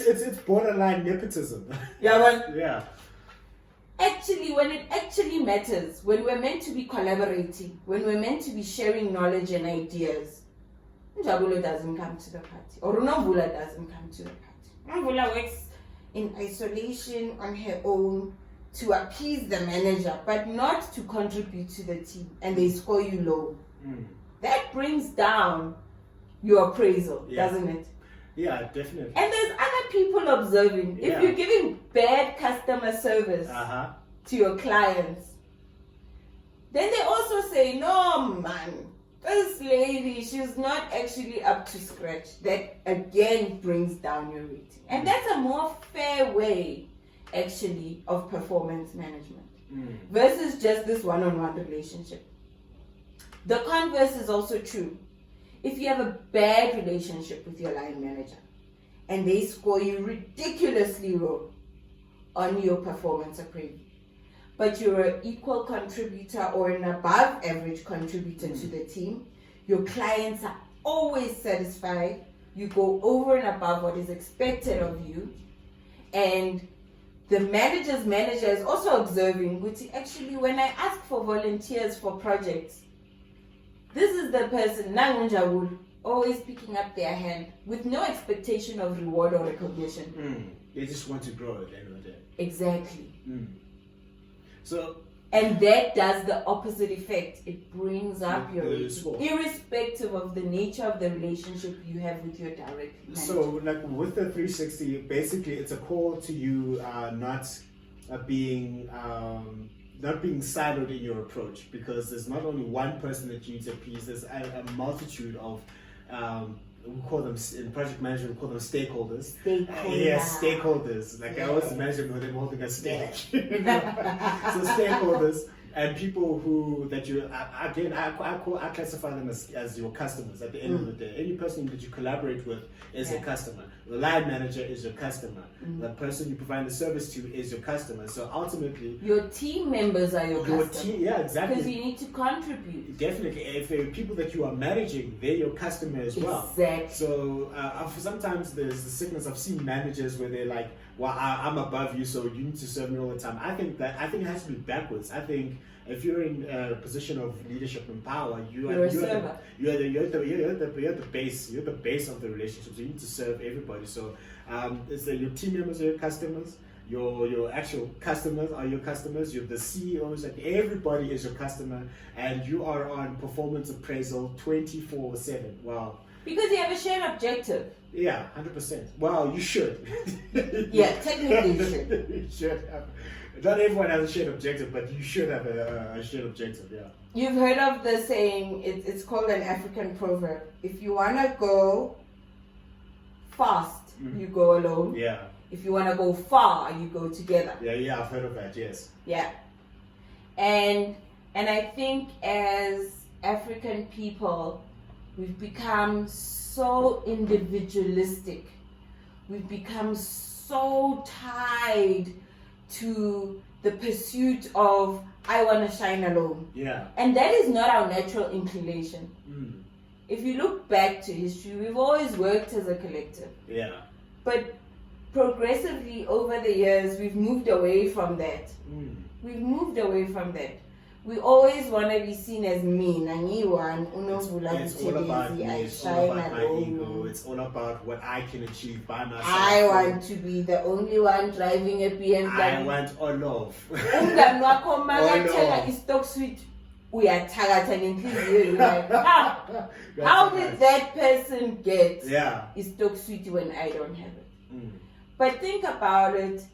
It's borderline nepotism. Yeah, but yeah. Actually, when it actually matters, when we're meant to be collaborating, when we're meant to be sharing knowledge and ideas, Njabulo doesn't come to the party. Or Nomvula doesn't come to the party. Nomvula works in isolation on her own to appease the manager, but not to contribute to the team, and they score you low. That brings down your appraisal, doesn't it? Yeah, definitely. And there's other people observing. If you're giving bad customer service to your clients, then they also say, no man, this lady, she's not actually up to scratch. That again brings down your rating. And that's a more fair way actually of performance management versus just this one-on-one relationship. The converse is also true. If you have a bad relationship with your line manager and they score you ridiculously low on your performance appraisal, but you're an equal contributor or an above average contributor to the team, your clients are always satisfied, you go over and above what is expected of you, and the manager's manager is also observing, which actually when I ask for volunteers for projects, this is the person, Njabulo, always picking up their hand with no expectation of reward or recognition. They just want to grow at the end of the day. Exactly. And that does the opposite effect. It brings up your rating, irrespective of the nature of the relationship you have with your direct manager. So, like with the 360, basically it's a call to you not being siloed in your approach, because there's not only one person that you need to appease. There's a multitude of we call them in project management. We call them stakeholders. Stakeholders. Like I always imagine them holding a stake. So stakeholders and people that you again I classify them as your customers. At the end of the day, any person that you collaborate with is a customer. The line manager is your customer. The person you provide the service to is your customer. So ultimately, your team members are your customer. Yeah, exactly. Because you need to contribute. Definitely. If people that you are managing, they're your customer as well. Exactly. So sometimes there's the sickness. I've seen managers where they're like, well, I'm above you, so you need to serve me all the time. I think it has to be backwards. I think if you're in a position of leadership and power, you're the base. You're the base of the relationship. So you need to serve everybody. So it's your team members are your customers. Your actual customers are your customers. You're the CEOs. Like everybody is your customer, and you are on performance appraisal 24/7. Wow. Because you have a shared objective. Yeah, 100%. Well, you should. Yeah, technically you should. You should have. Not everyone has a shared objective, but you should have a shared objective, yeah. You've heard of the saying, it's called an African proverb. If you want to go fast, you go alone. Yeah. If you want to go far, you go together. Yeah, I've heard of that, yes. Yeah. And I think as African people, we've become so individualistic. We've become so tied to the pursuit of I want to shine alone. Yeah. And that is not our natural inclination. Mm. If you look back to history, we've always worked as a collective. Yeah. But progressively over the years, we've moved away from that. Mm. We've moved away from that. We always want to be seen as me. Unapologetic, It's all about me, it's all about my ego, it's all about what I can achieve by myself. I want to be the only one driving a BMW. I want all of. Umngani wakho makathenga i-stock suit uyathakatha ngenhliziyo like how did that person get i-stock suit when I don't have it? But think about it.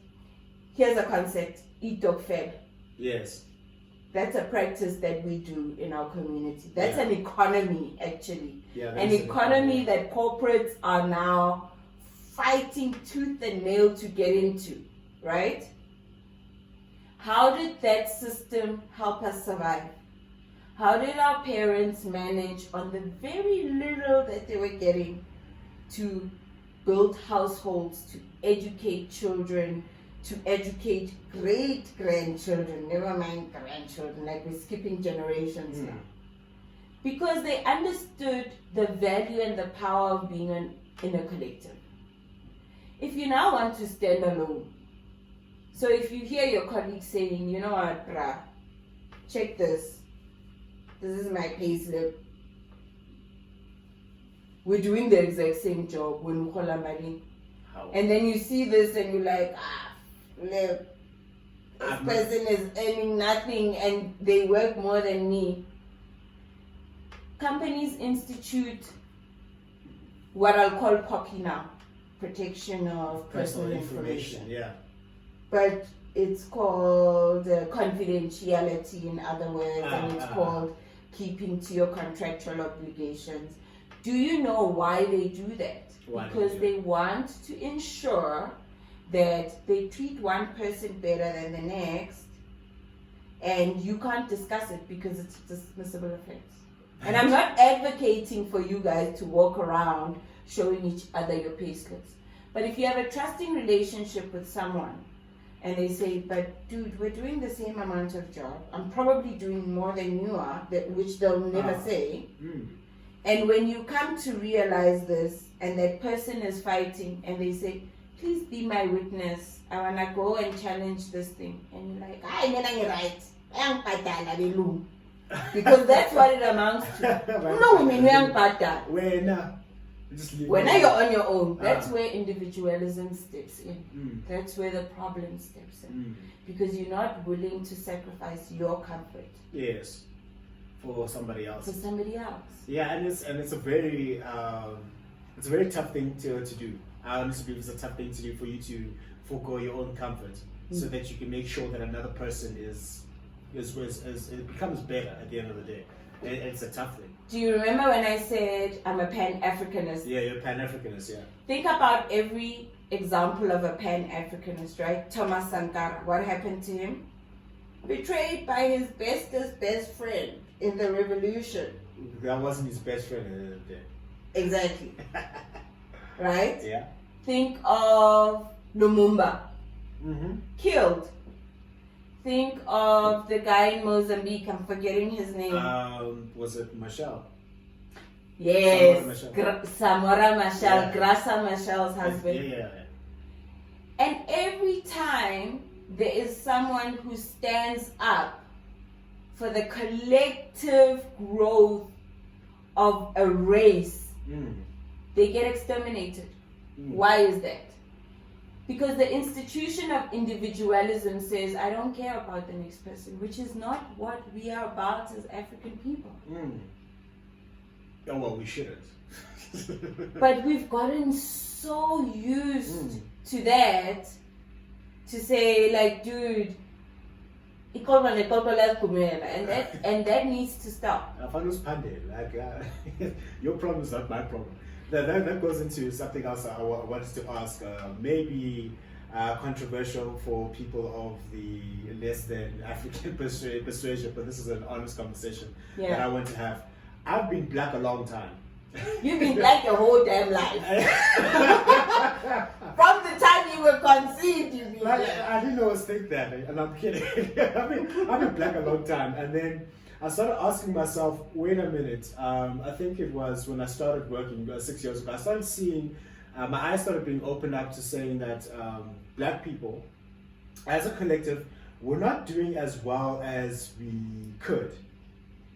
Here's a concept, dog fed. Yes. That's a practice that we do in our community. That's an economy, actually. Yeah, an economy that corporates are now fighting tooth and nail to get into, right? How did that system help us survive? How did our parents manage on the very little that they were getting to build households, to educate children, to educate great-grandchildren, never mind grandchildren, like we're skipping generations now. Because they understood the value and the power of being in a collective. If you now want to stand alone, so if you hear your colleague saying, you know what, brah, check this. This is my pay slip. We're doing the exact same job when we call money. And then you see this and you're like, look, this person is earning nothing and they work more than me. Companies institute what I'll call POPI now, protection of personal information. Yeah. But it's called confidentiality in other words, and it's called keeping to your contractual obligations. Do you know why they do that? Because they want to ensure that they treat one person better than the next, and you can't discuss it because it's a dismissible offense. And I'm not advocating for you guys to walk around showing each other your pay slips. But if you have a trusting relationship with someone and they say, but dude, we're doing the same amount of job, I'm probably doing more than you are, which they'll never say. And when you come to realize this and that person is fighting and they say, please be my witness, I want to go and challenge this thing. And you're like, you're right. Because that's what it amounts to. When you're on your own, that's where individualism steps in. That's where the problem steps in. Because you're not willing to sacrifice your comfort. Yes. For somebody else. For somebody else. Yeah, and it's a very tough thing to do. I honestly believe it's a tough thing to do for you to forego your own comfort so that you can make sure that another person is it becomes better at the end of the day. It's a tough thing. Do you remember when I said I'm a Pan-Africanist? Yeah, you're a Pan-Africanist, yeah. Think about every example of a Pan-Africanist, right? Thomas Sankara, what happened to him? Betrayed by his best friend in the revolution. That wasn't his best friend at the end of the day. Exactly. Right? Yeah. Think of Lumumba. Killed. Think of the guy in Mozambique, I'm forgetting his name. Was it Machel? Yes. Samora Machel, Graça Machel's husband. Yeah. And every time there is someone who stands up for the collective growth of a race, they get exterminated. Why is that? Because the institution of individualism says, I don't care about the next person, which is not what we are about as African people. Oh, well, we shouldn't. But we've gotten so used to that to say, like, dude, and that needs to stop. Your problem is not my problem. That goes into something else I wanted to ask. Maybe controversial for people of the less than African persuasion, but this is an honest conversation that I want to have. I've been black a long time. You've been black your whole damn life. From the time you were conceived, you've been black. I didn't always think that, and I'm kidding. I've been black a long time, and then I started asking myself, wait a minute, I think it was when I started working 6 years ago, I started seeing, my eyes started being opened up to saying that black people, as a collective, we're not doing as well as we could.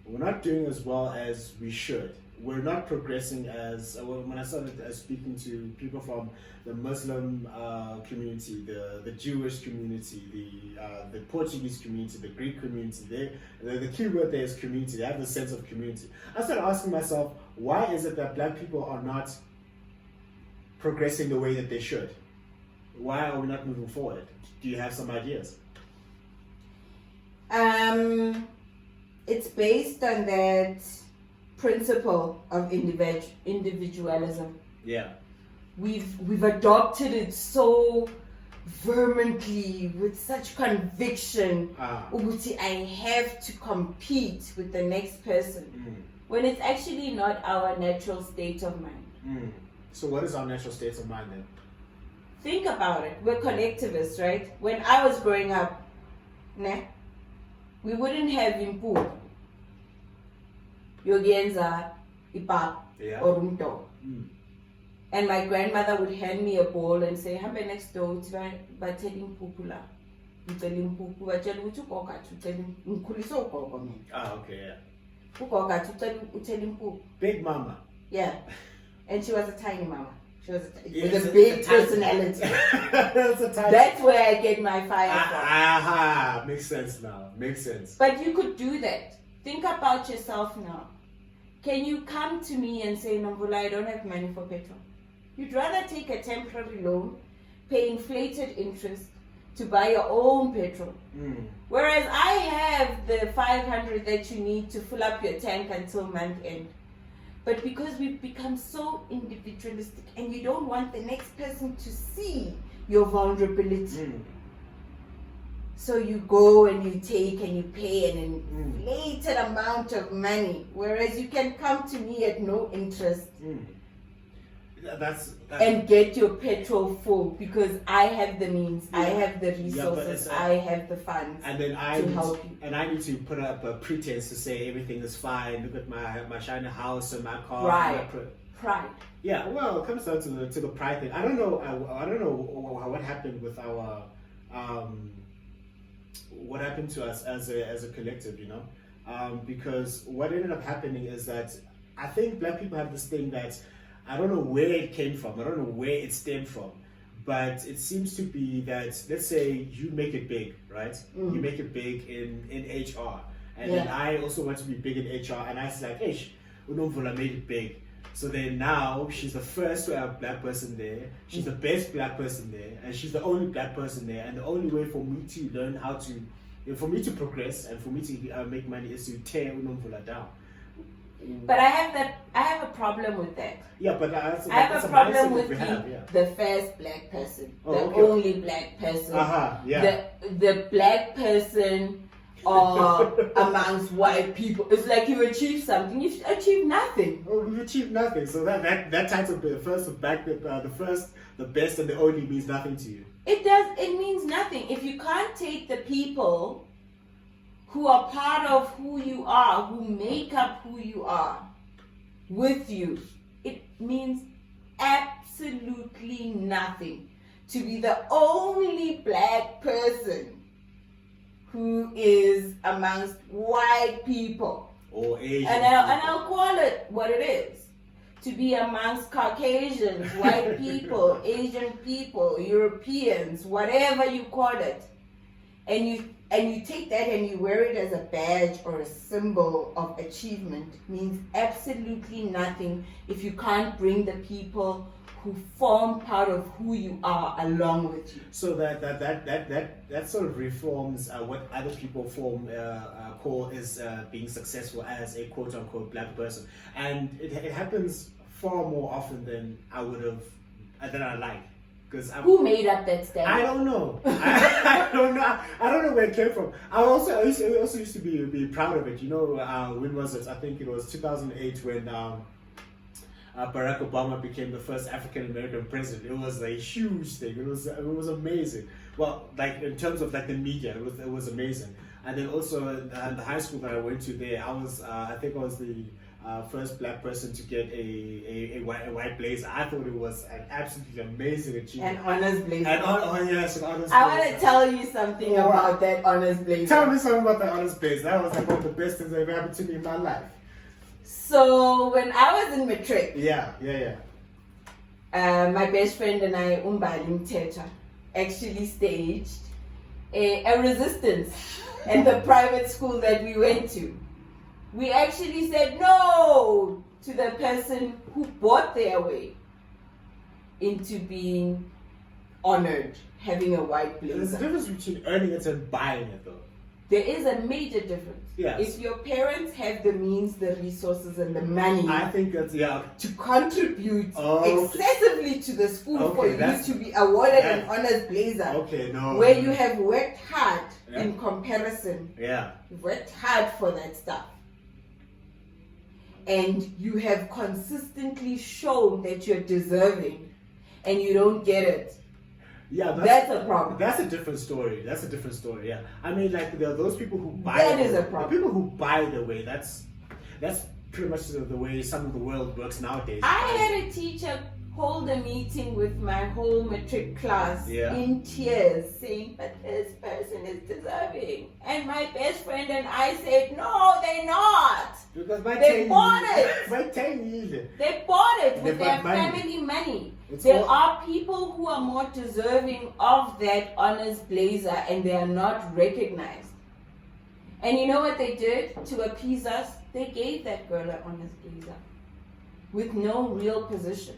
We're not doing as well as we should. We're not progressing as, when I started speaking to people from the Muslim community, the Jewish community, the Portuguese community, the Greek community, the key word there is community. They have the sense of community. I started asking myself, why is it that black people are not progressing the way that they should? Why are we not moving forward? Do you have some ideas? It's based on that principle of individualism. Yeah. We've adopted it so vehemently with such conviction. I have to compete with the next person when it's actually not our natural state of mind. So what is our natural state of mind then? Think about it. We're collectivists, right? When I was growing up, we wouldn't have impu, yogenza, ipap, or umto. And my grandmother would hand me a bowl and say, "Hambe next door, but telling pupula, telling pupu, but telling uchukoka, telling unkuliso koko." Okay, yeah. Ukoka, telling pup. Big mama. Yeah, and she was a tiny mama. She was a big personality. That's where I get my fire from. Makes sense now. Makes sense. But you could do that. Think about yourself now. Can you come to me and say, Nomvula, I don't have money for petrol? You'd rather take a temporary loan, pay inflated interest to buy your own petrol. Whereas I have the 500 that you need to fill up your tank until month end. But because we've become so individualistic and you don't want the next person to see your vulnerability. So you go and you take and you pay an inflated amount of money. Whereas you can come to me at no interest and get your petrol full because I have the means, I have the resources, I have the funds and then to help you. And I need to put up a pretense to say everything is fine. Look at my shiny house and my car. Pride. Yeah, well, it comes down to the pride thing. I don't know what happened with our what happened to us as a collective, you know, because what ended up happening is that I think black people have this thing that I don't know where it came from. I don't know where it stemmed from, but it seems to be that, let's say you make it big, right? You make it big in HR, and then I also want to be big in HR, and I was like, hey, Nomvula made it big. So then now she's the first to have a black person there. She's the best black person there, and she's the only black person there. And the only way for me to learn how to, for me to progress and for me to make money is to tear Nomvula down. But I have a problem with that. Yeah, but I have a problem with the first black person, only black person, the black person amongst white people. It's like you've achieved something. You've achieved nothing. Oh, we've achieved nothing. So that title, the first, the best, and the only means nothing to you. It does. It means nothing if you can't take the people who are part of who you are, who make up who you are, with you. It means absolutely nothing to be the only black person who is amongst white people. Or Asian and I'll call it what it is. To be amongst Caucasians, white people, Asian people, Europeans, whatever you call it. and you take that and you wear it as a badge or a symbol of achievement, means absolutely nothing if you can't bring the people who form part of who you are along with you. So that sort of reforms what other people call as being successful as a quote unquote black person, and it happens far more often than I like. Who made up that standard? I don't know. I don't know. I don't know where it came from. I also used to be proud of it. You know, when was it? I think it was 2008 when Barack Obama became the first African American president. It was a huge thing. It was amazing. Well, like in terms of like the media, it was amazing. And then also in the high school that I went to there, I think I was the first black person to get a white blazer. I thought it was an absolutely amazing achievement. An honors blazer. Yes, an honors blazer. I want to tell you something about that honors blazer. Tell me something about the honors blazer. That was like one of the best things that ever happened to me in my life. So when I was in matric, my best friend and I, Umbali Mteta, actually staged a resistance at the private school that we went to. We actually said no to the person who bought their way into being honored, having a white blazer. There's a difference between earning it and buying it, though. There is a major difference. Yes. If your parents have the means, the resources, and the money, I think that's to contribute excessively to the school for you to be awarded an honors blazer. Where you have worked hard in comparison. You've worked hard for that stuff. And you have consistently shown that you're deserving, and you don't get it. That's a problem. That's a different story. Yeah. I mean, like those people who buy. That is a problem. The people who buy the way. That's pretty much the way some of the world works nowadays. I had a teacher hold a meeting with my whole matric class in tears, saying, "But this person is deserving." And my best friend and I said, "No, they're not. Because they bought it. They bought it with their family money. There are people who are more deserving of that honors blazer, and they are not recognized. And you know what they did to appease us? They gave that girl an honors blazer with no real position.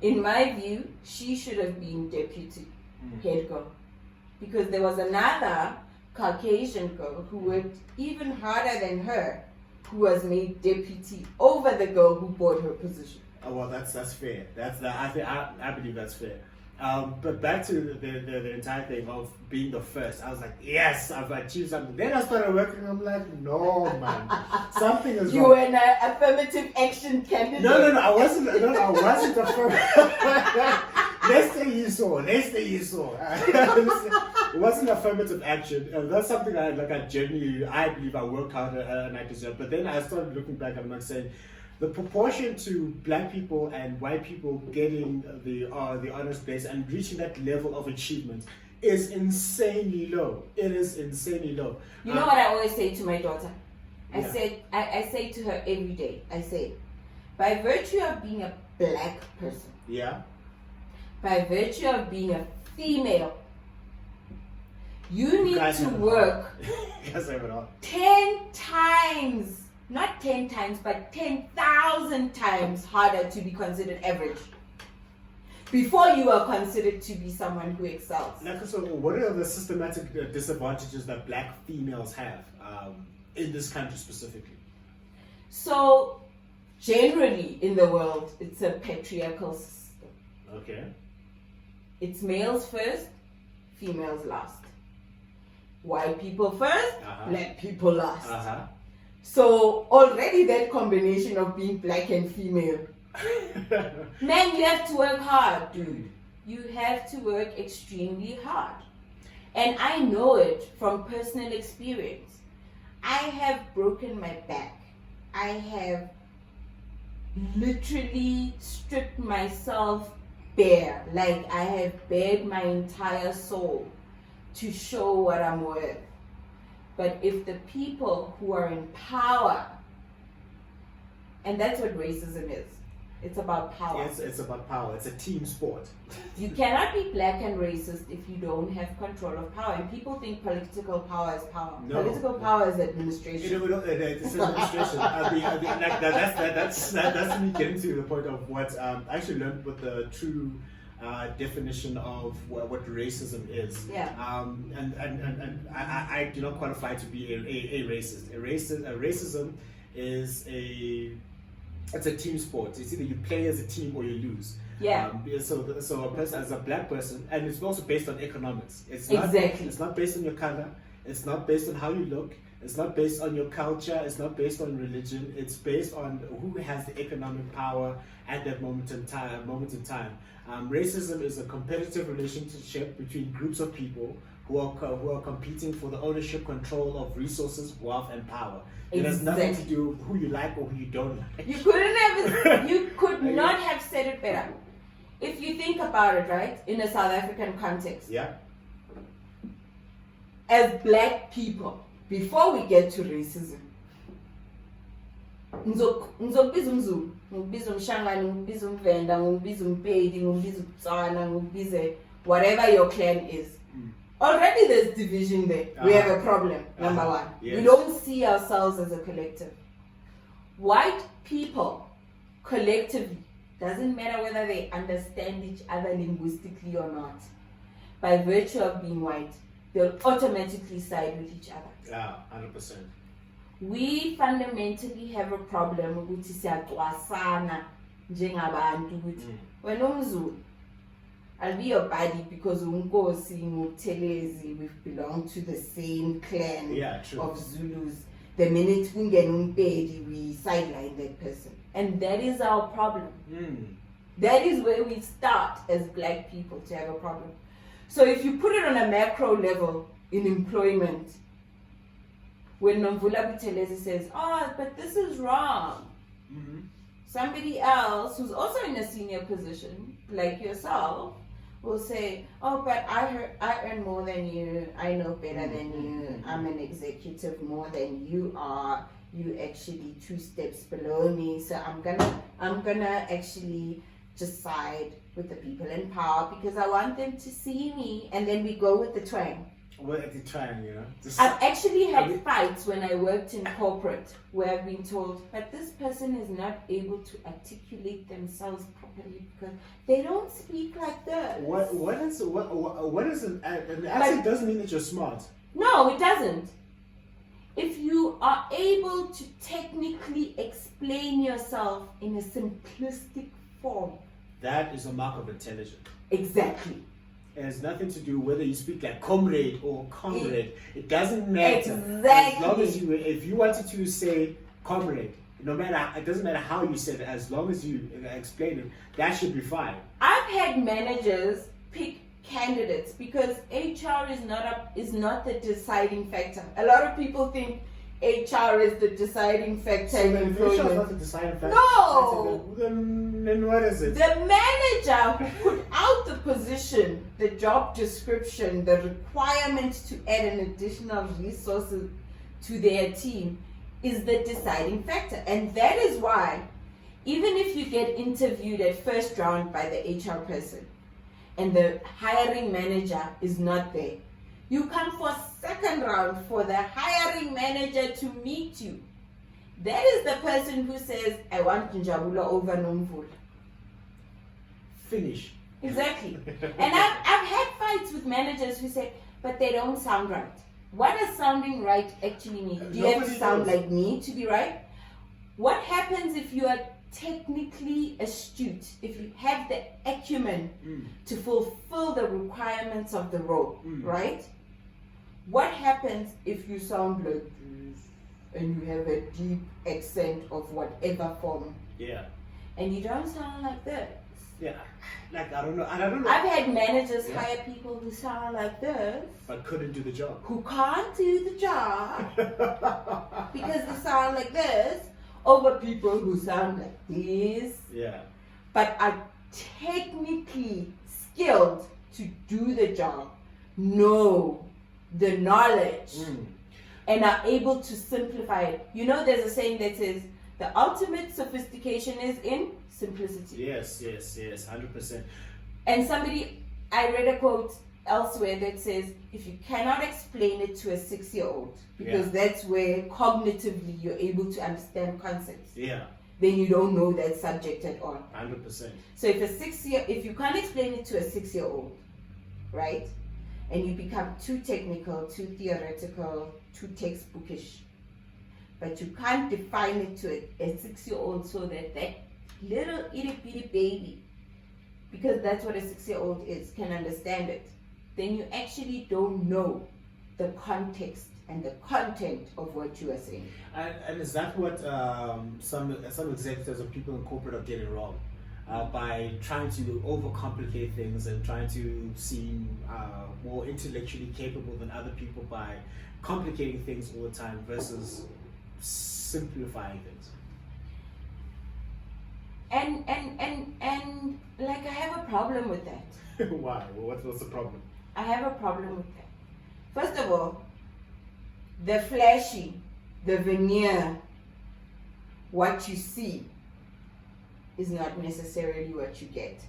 In my view, she should have been deputy head girl, because there was another Caucasian girl who worked even harder than her, who was made deputy over the girl who bought her position. Oh, well, that's fair. I believe that's fair. But back to the entire thing of being the first, I was like, yes, I've achieved something. Then I started working. I'm like, no, man, something is wrong. You were an affirmative action candidate. No, I wasn't affirmative. Let's say you saw. It wasn't affirmative action. That's something I genuinely, I believe I worked hard and I deserve. But then I started looking back and I'm like saying, the proportion to black people and white people getting the honors place and reaching that level of achievement is insanely low. It is insanely low. You know what I always say to my daughter? I say to her every day, I say, by virtue of being a black person, by virtue of being a female, you need to work 10 times. Not 10 times, but 10,000 times harder to be considered average. Before you are considered to be someone who excels. So what are the systematic disadvantages that black females have in this country specifically? So, generally in the world, it's a patriarchal system. Okay. It's males first, females last. White people first, black people last. So already that combination of being black and female. Man, you have to work hard, dude. You have to work extremely hard. And I know it from personal experience. I have broken my back. I have literally stripped myself bare. Like I have bared my entire soul to show what I'm worth. But if the people who are in power, and that's what racism is, It's about power. It's about power. It's a team sport. You cannot be black and racist if you don't have control of power. And people think political power is power. No. Political power is administration. It's administration. Like that's me getting to the point of what I actually learned what the true definition of what racism is. Yeah. And I do not qualify to be a racist. Racism is it's a team sport. It's either you play as a team or you lose. Yeah. So a person, as a black person, and it's also based on economics. It's not based on your color. It's not based on how you look. It's not based on your culture. It's not based on religion. It's based on who has the economic power at that moment in time. Racism is a competitive relationship between groups of people who are competing for the ownership, control of resources, wealth, and power. It has nothing to do with who you like or who you don't like. You could not have said it better. If you think about it, right, in a South African context. Yeah. As black people, before we get to racism, ngizokubiza umZulu, ngibiza umShangane, ngibiza umVenda, ngibiza uMpedi, ngibiza uMtswana, ngibize whatever your clan is. Already there's division there. We have a problem, number one. Yes. We don't see ourselves as a collective. White people, collectively, doesn't matter whether they understand each other linguistically or not, by virtue of being white, they'll automatically side with each other. Yeah, 100%. We fundamentally have a problem ukuthi siyacwasana njengabantu ukuthi wena umZulu, I'll be your buddy because uNkosi nguButhelezi, we belong to the same clan of Zulus. The minute we get uMpedi, we sideline that person. And that is our problem. That is where we start as black people to have a problem. So if you put it on a macro level in employment, when Nomvula Buthelezi says, oh, but this is wrong. Somebody else who's also in a senior position, like yourself, will say, oh, but I earn more than you, I know better than you, I'm an executive more than you are, you actually 2 steps below me, so I'm gonna actually just side with the people in power because I want them to see me, and then we go with the twang. Well, at the time, you know. I've actually had fights when I worked in corporate where I've been told, but this person is not able to articulate themselves properly because they don't speak like this. What is an accent doesn't mean that you're smart. No, it doesn't. If you are able to technically explain yourself in a simplistic form, that is a mark of intelligence. Exactly. It has nothing to do whether you speak like comrade or comrade. It doesn't matter. Exactly. As long as if you wanted to say comrade, it doesn't matter how you said it, as long as you explain it, that should be fine. I've had managers pick candidates because HR is not the deciding factor. A lot of people think HR is the deciding factor in employment. HR is not the deciding factor. No. Then what is it? The manager who put out the position, the job description, the requirement to add an additional resources to their team is the deciding factor. And that is why, even if you get interviewed at first round by the HR person and the hiring manager is not there, you come for second round for the hiring manager to meet you. That is the person who says, I want Njabulo over Nomvula. Finish. Exactly. And I've had fights with managers who say, but they don't sound right. What does sounding right actually mean? Do you have to sound like me to be right? What happens if you are technically astute, if you have the acumen to fulfill the requirements of the role, right? What happens if you sound like this and you have a deep accent of whatever form? Yeah. And you don't sound like this. Yeah. Like, I don't know. I've had managers hire people who sound like this. But couldn't do the job. Who can't do the job because they sound like this, over people who sound like this. Yeah. But are technically skilled to do the job, know the knowledge, and are able to simplify it. You know, there's a saying that says, The ultimate sophistication is in simplicity. Yes, 100%. And I read a quote elsewhere that says, if you cannot explain it to a 6-year-old, because that's where cognitively you're able to understand concepts, then you don't know that subject at all. 100%. So if you can't explain it to a 6-year-old, right, and you become too technical, too theoretical, too textbookish, but you can't define it to a 6-year-old so that little itty bitty baby, because that's what a 6-year-old is, can understand it, then you actually don't know the context and the content of what you are saying. And is that what some executives or people in corporate are getting wrong? By trying to overcomplicate things and trying to seem more intellectually capable than other people by complicating things all the time versus simplifying things. And like, I have a problem with that. Why? Well, what's the problem? I have a problem with that. First of all, the flashy, the veneer, what you see is not necessarily what you get.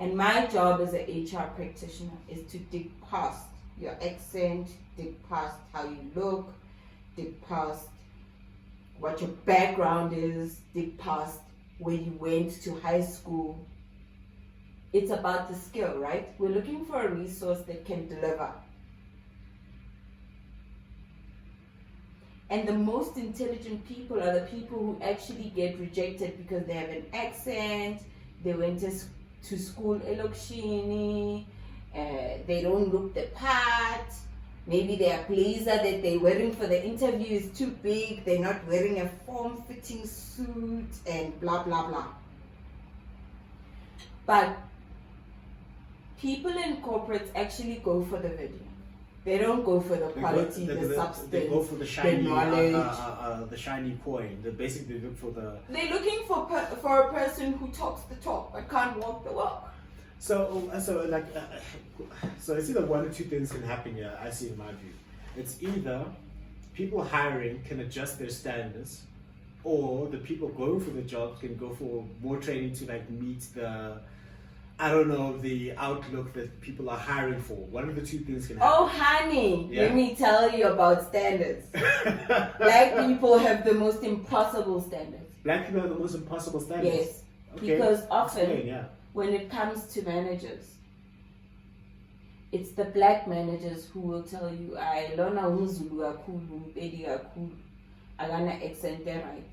And my job as an HR practitioner is to dig past your accent, dig past how you look, dig past what your background is, dig past where you went to high school. It's about the skill, right? We're looking for a resource that can deliver. And the most intelligent people are the people who actually get rejected because they have an accent, they went to school elokishini, they don't look the part, maybe their blazer that they're wearing for the interview is too big, they're not wearing a form-fitting suit, and blah, blah, blah. But people in corporates actually go for the video. They don't go for the quality, the substance, they go for the shiny, the knowledge. The shiny coin. They basically look for the. They're looking for a person who talks the talk but can't walk the walk. So it's either one or two things can happen here. I see in my view. It's either people hiring can adjust their standards, or the people going for the jobs can go for more training to meet the outlook that people are hiring for. One of the two things can happen. Oh, honey, let me tell you about standards. Black people have the most impossible standards. Black people have the most impossible standards? Yes. Okay. Because often, when it comes to managers, it's the black managers who will tell you, I lona umzulu akulu, mpedi akulu, agana accent right.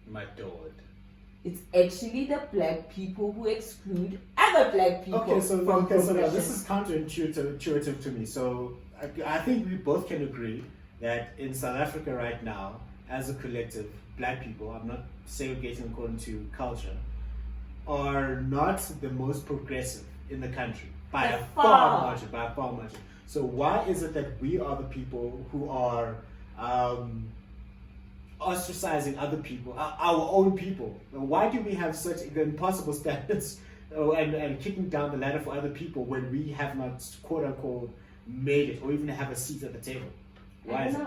My God. It's actually the black people who exclude other black people. So now this is counterintuitive to me. So I think we both can agree that in South Africa right now, as a collective, black people, I'm not segregating according to culture, are not the most progressive in the country by a far margin. So why is it that we are the people who are ostracizing other people, our own people? Why do we have such impossible standards and kicking down the ladder for other people when we have not, quote unquote, made it or even have a seat at the table? Why is it?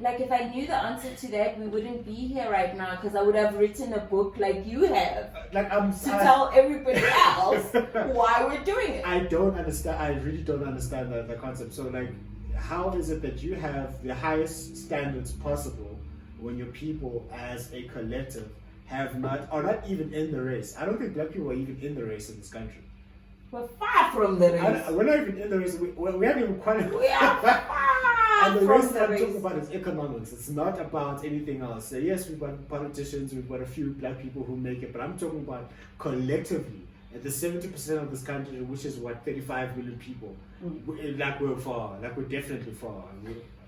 Like, if I knew the answer to that, we wouldn't be here right now, because I would have written a book like you have to tell everybody else why we're doing it. I don't understand. I really don't understand the concept. So, how is it that you have the highest standards possible when your people as a collective are not even in the race? I don't think black people are even in the race in this country. We're far from the race. We're not even in the race. We haven't even qualified. We are far and the from race the I'm race. talking about is economics. It's not about anything else. So yes, we've got politicians, we've got a few black people who make it, but I'm talking about collectively. At the 70% of this country, which is 35 million people, we're far. We're definitely far.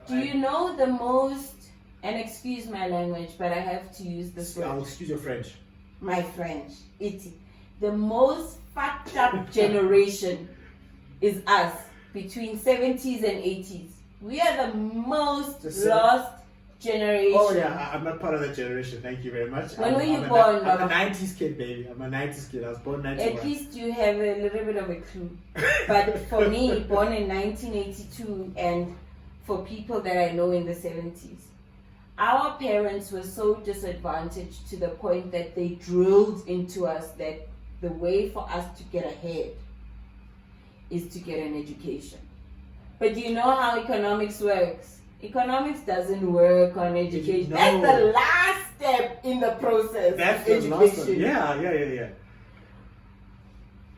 Do you know the most? And excuse my language, but I have to use this word. I'll excuse your French. My French. The most fucked up generation is us, between 70s and 80s. We are the most lost generation. Oh yeah, I'm not part of that generation. Thank you very much. When were you born? I'm a 90s kid, baby. I'm a 90s kid. I was born 91. At least you have a little bit of a clue. But for me, born in 1982, and for people that I know in the 70s, our parents were so disadvantaged to the point that they drilled into us that the way for us to get ahead is to get an education. But you know how economics works? Economics doesn't work on education. No. That's the last step in the process. That's the education. last one. Yeah.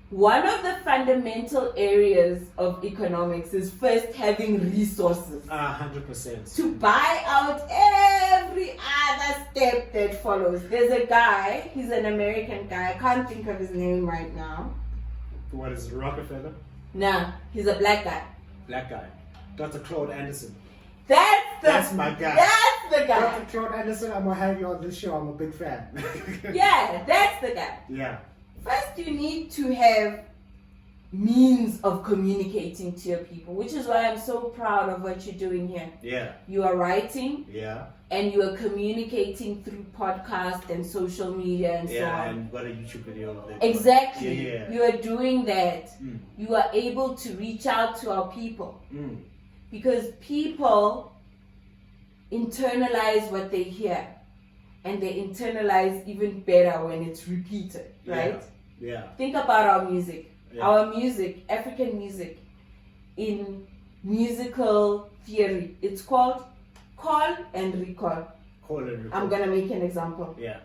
One of the fundamental areas of economics is first having resources 100%. to buy out every other step that follows. There's a guy, he's an American guy, I can't think of his name right now. What is it, Rockefeller? Nah, he's a black guy. Black guy. Dr. Claude Anderson. That's my guy. That's the guy. Dr. Claude Anderson, I'm gonna have you on this show. I'm a big fan. Yeah, that's the guy. Yeah. First, you need to have means of communicating to your people, which is why I'm so proud of what you're doing here. Yeah. You are writing, Yeah. and you are communicating through podcast and social media and so on. And got a YouTube video of it. Exactly. Yeah. You are doing that. Mm. You are able to reach out to our people Mm. because people internalize what they hear, and they internalize even better when it's repeated, right? Yeah. Think about our music. Yeah. Our music, African music, in musical theory, it's called call and recall. Call and record. I'm gonna make an example. Yeah.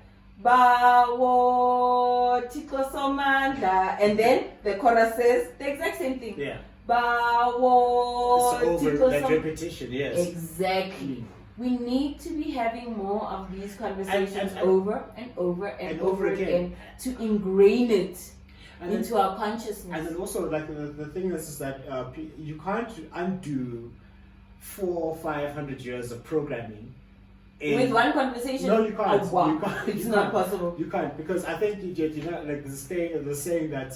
Bawo Tiko Somanda, and then the chorus says the exact same thing. Yeah. Bawo It's over Tiko that Som- repetition, yes. Exactly. We need to be having more of these conversations And- over and over and, and over over again. again to ingrain it And then- into our consciousness. And then also, like the thing is that you can't undo 400-500 years of programming With one conversation? No, you can't. Oh, wow. You can't. It's You not can't. possible. You can't, because I think you know, like the saying that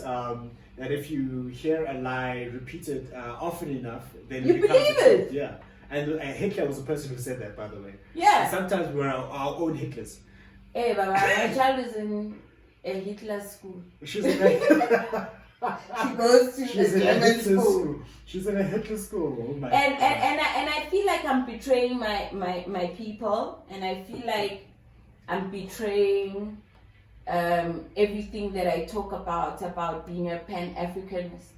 that if you hear a lie repeated often enough, then You it becomes believe the it. truth. Yeah. And Hitler was the person who said that, by the way. Yeah. And sometimes we're our own Hitlers. Hey, Baba, my child is in a Hitler school. She's in a, She goes to she's a in a German Hitler school. school. She's in a Hitler school. Oh my And God. I feel like I'm betraying my people, and I feel like I'm betraying everything that I talk about being a Pan-Africanist,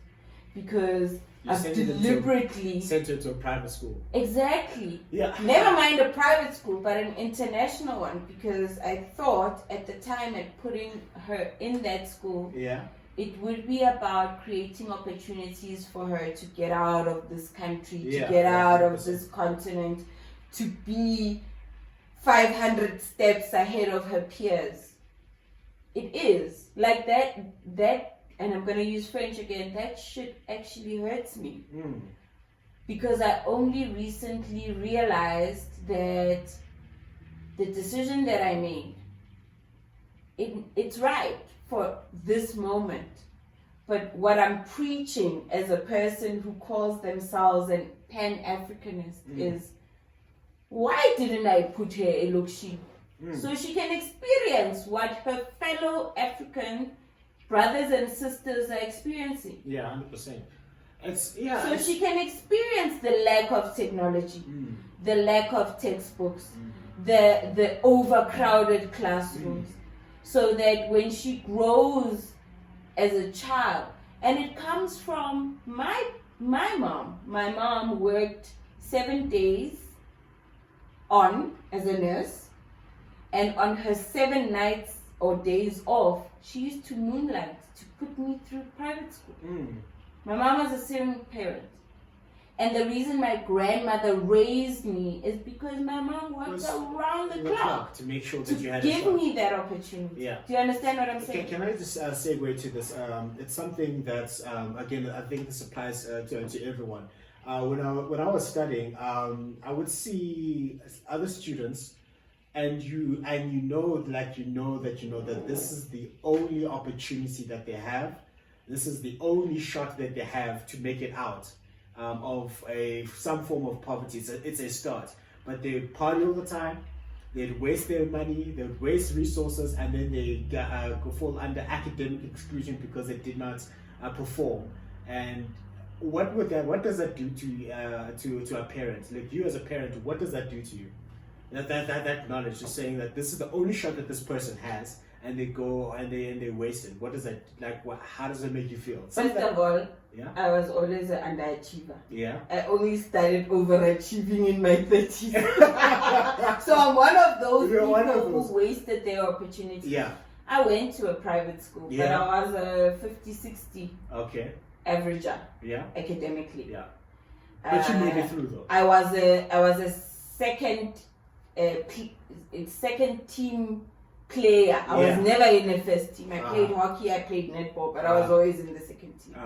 because You I've sent it to- deliberately Sent her to a private school. exactly Yeah. never mind a private school, but an international one, because I thought at the time at putting her in that school, Yeah. it would be about creating opportunities for her to get out of this country, to Yeah, get out of 100%. this continent, to be 500 steps ahead of her peers. It is like that, and I'm going to use French again, that shit actually hurts me. Mm. Because I only recently realized that the decision that I made, it's right for this moment. But what I'm preaching as a person who calls themselves an Pan-Africanist is, why didn't I put her a Lokshi? So she can experience what her fellow African brothers and sisters are experiencing. Yeah, 100%. It's yeah. So it's- she can experience the lack of technology, the lack of textbooks, the overcrowded classrooms, so that when she grows as a child, and it comes from my mom. My mom worked 7 days on as a nurse, and on her 7 nights or days off, she used to moonlight to put me through private school. My mom was a single parent. And the reason my grandmother raised me is because my mom worked Was around the the clock to make sure to that you had a give shot. me that opportunity. Yeah. Do you understand what I'm Okay, saying? can I just segue to this? It's something that's again, I think this applies to everyone. When I was studying, I would see other students, and you know that this is the only opportunity that they have. This is the only shot that they have to make it out of some form of poverty. It's a start, but they party all the time. They'd waste their money, they'd waste resources, and then they fall under academic exclusion because they did not perform. And what does that do to a parent? Like you as a parent, what does that do to you? That knowledge is saying that this is the only shot that this person has, and they go and they waste it. What does that like? How does it make you feel? First of all, yeah, I was always an underachiever. yeah. I only started overachieving in my 30s. So I'm one of those people who wasted their opportunity. Yeah. I went to a private school, but I was a 50-60 averager. Yeah. Academically. Yeah. But you made it through though. I was a second team player. I was never in the first team. I played hockey, I played netball, but I was always in the second team.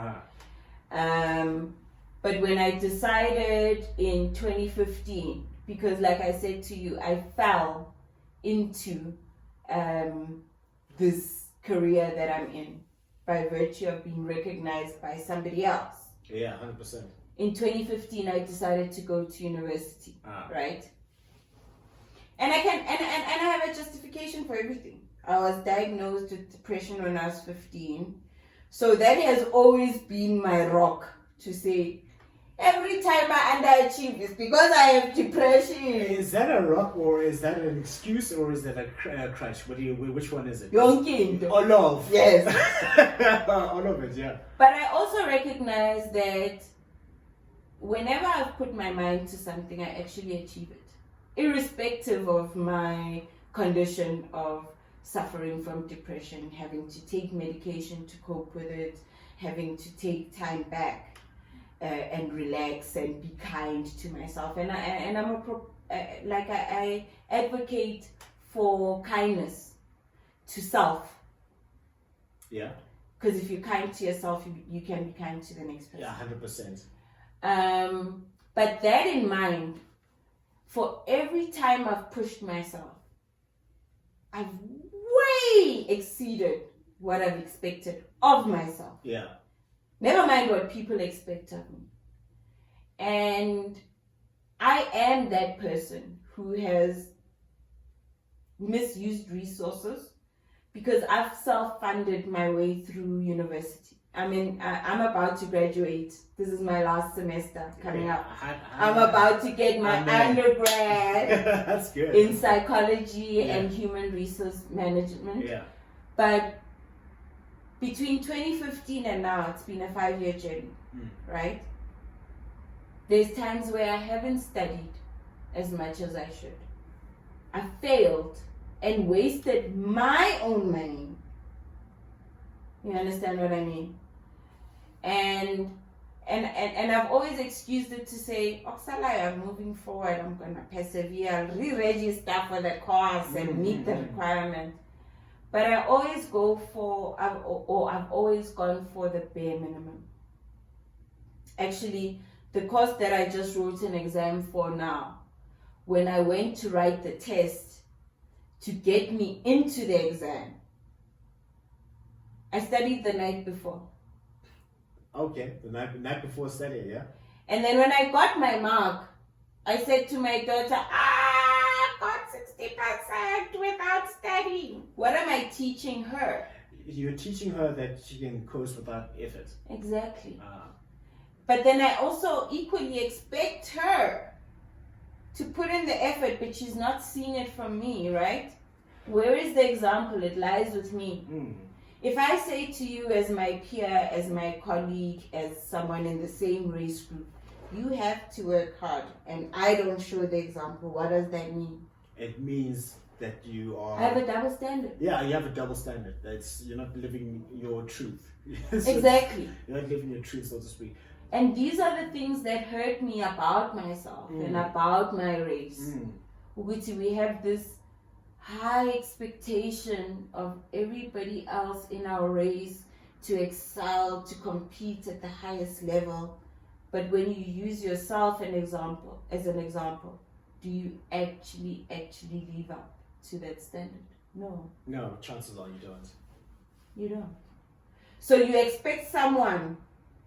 But when I decided in 2015, because like I said to you, I fell into this career that I'm in by virtue of being recognized by somebody else. Yeah, 100%. In 2015, I decided to go to university, right? And I have a justification for everything. I was diagnosed with depression when I was 15. So that has always been my rock to say, every time I underachieve is because I have depression. Is that a rock, or is that an excuse, or is that a crutch? Which one is it? Yonke. All of. Yes. All of it, yeah. But I also recognize that whenever I've put my mind to something, I actually achieve it. Irrespective of my condition of suffering from depression, having to take medication to cope with it, having to take time back and relax and be kind to myself. And I advocate for kindness to self. Yeah. Because if you're kind to yourself, you can be kind to the next person. Yeah, 100%. But that in mind, for every time I've pushed myself, I've way exceeded what I've expected of myself. Yeah. Never mind what people expect of me. And I am that person who has misused resources because I've self-funded my way through university. I mean, I'm about to graduate. This is my last semester coming up. I'm about to get my undergrad That's good. in psychology and human resource management. Yeah. But between 2015 and now, it's been a 5-year journey, right? There's times where I haven't studied as much as I should. I failed and wasted my own money. You understand what I mean? And I've always excused it to say, Oxalai, I'm moving forward, I'm gonna persevere, I'll re-register for the course and meet the requirement. But I always I've always gone for the bare minimum. Actually, the course that I just wrote an exam for now, when I went to write the test to get me into the exam, I studied the night before. Okay, the night before studying, yeah? And then when I got my mark, I said to my daughter, I got 60% without studying. What am I teaching her? You're teaching her that she can coast without effort. Exactly. But then I also equally expect her to put in the effort, but she's not seeing it from me, right? Where is the example? It lies with me. If I say to you as my peer, as my colleague, as someone in the same race group, you have to work hard, and I don't show the example, what does that mean? It means that you are... I have a double standard. Yeah, you have a double standard. You're not living your truth. Exactly. You're not living your truth, so to speak. And these are the things that hurt me about myself and about my race. We have this high expectation of everybody else in our race to excel, to compete at the highest level. But when you use yourself as an example, do you actually live up to that standard? No. No, chances are you don't. You don't. So you expect someone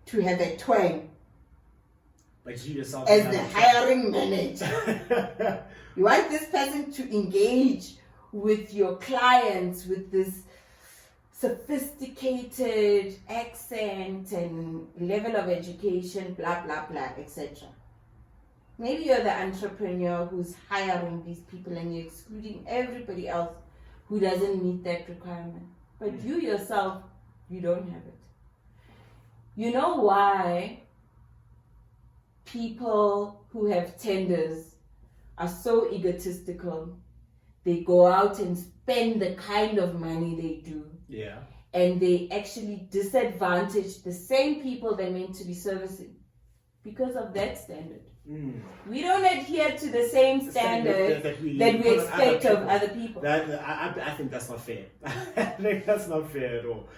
to have a twang but you yourself as the hiring manager. You want this person to engage with your clients with this sophisticated accent and level of education, blah, blah, blah, etc. Maybe you're the entrepreneur who's hiring these people and you're excluding everybody else who doesn't meet that requirement. But you yourself, you don't have it. You know why people who have tenders are so egotistical? They go out and spend the kind of money they do. Yeah. And they actually disadvantage the same people they're meant to be servicing because of that standard. We don't adhere to the same standard that we expect of other people. I think that's not fair. I think that's not fair at all.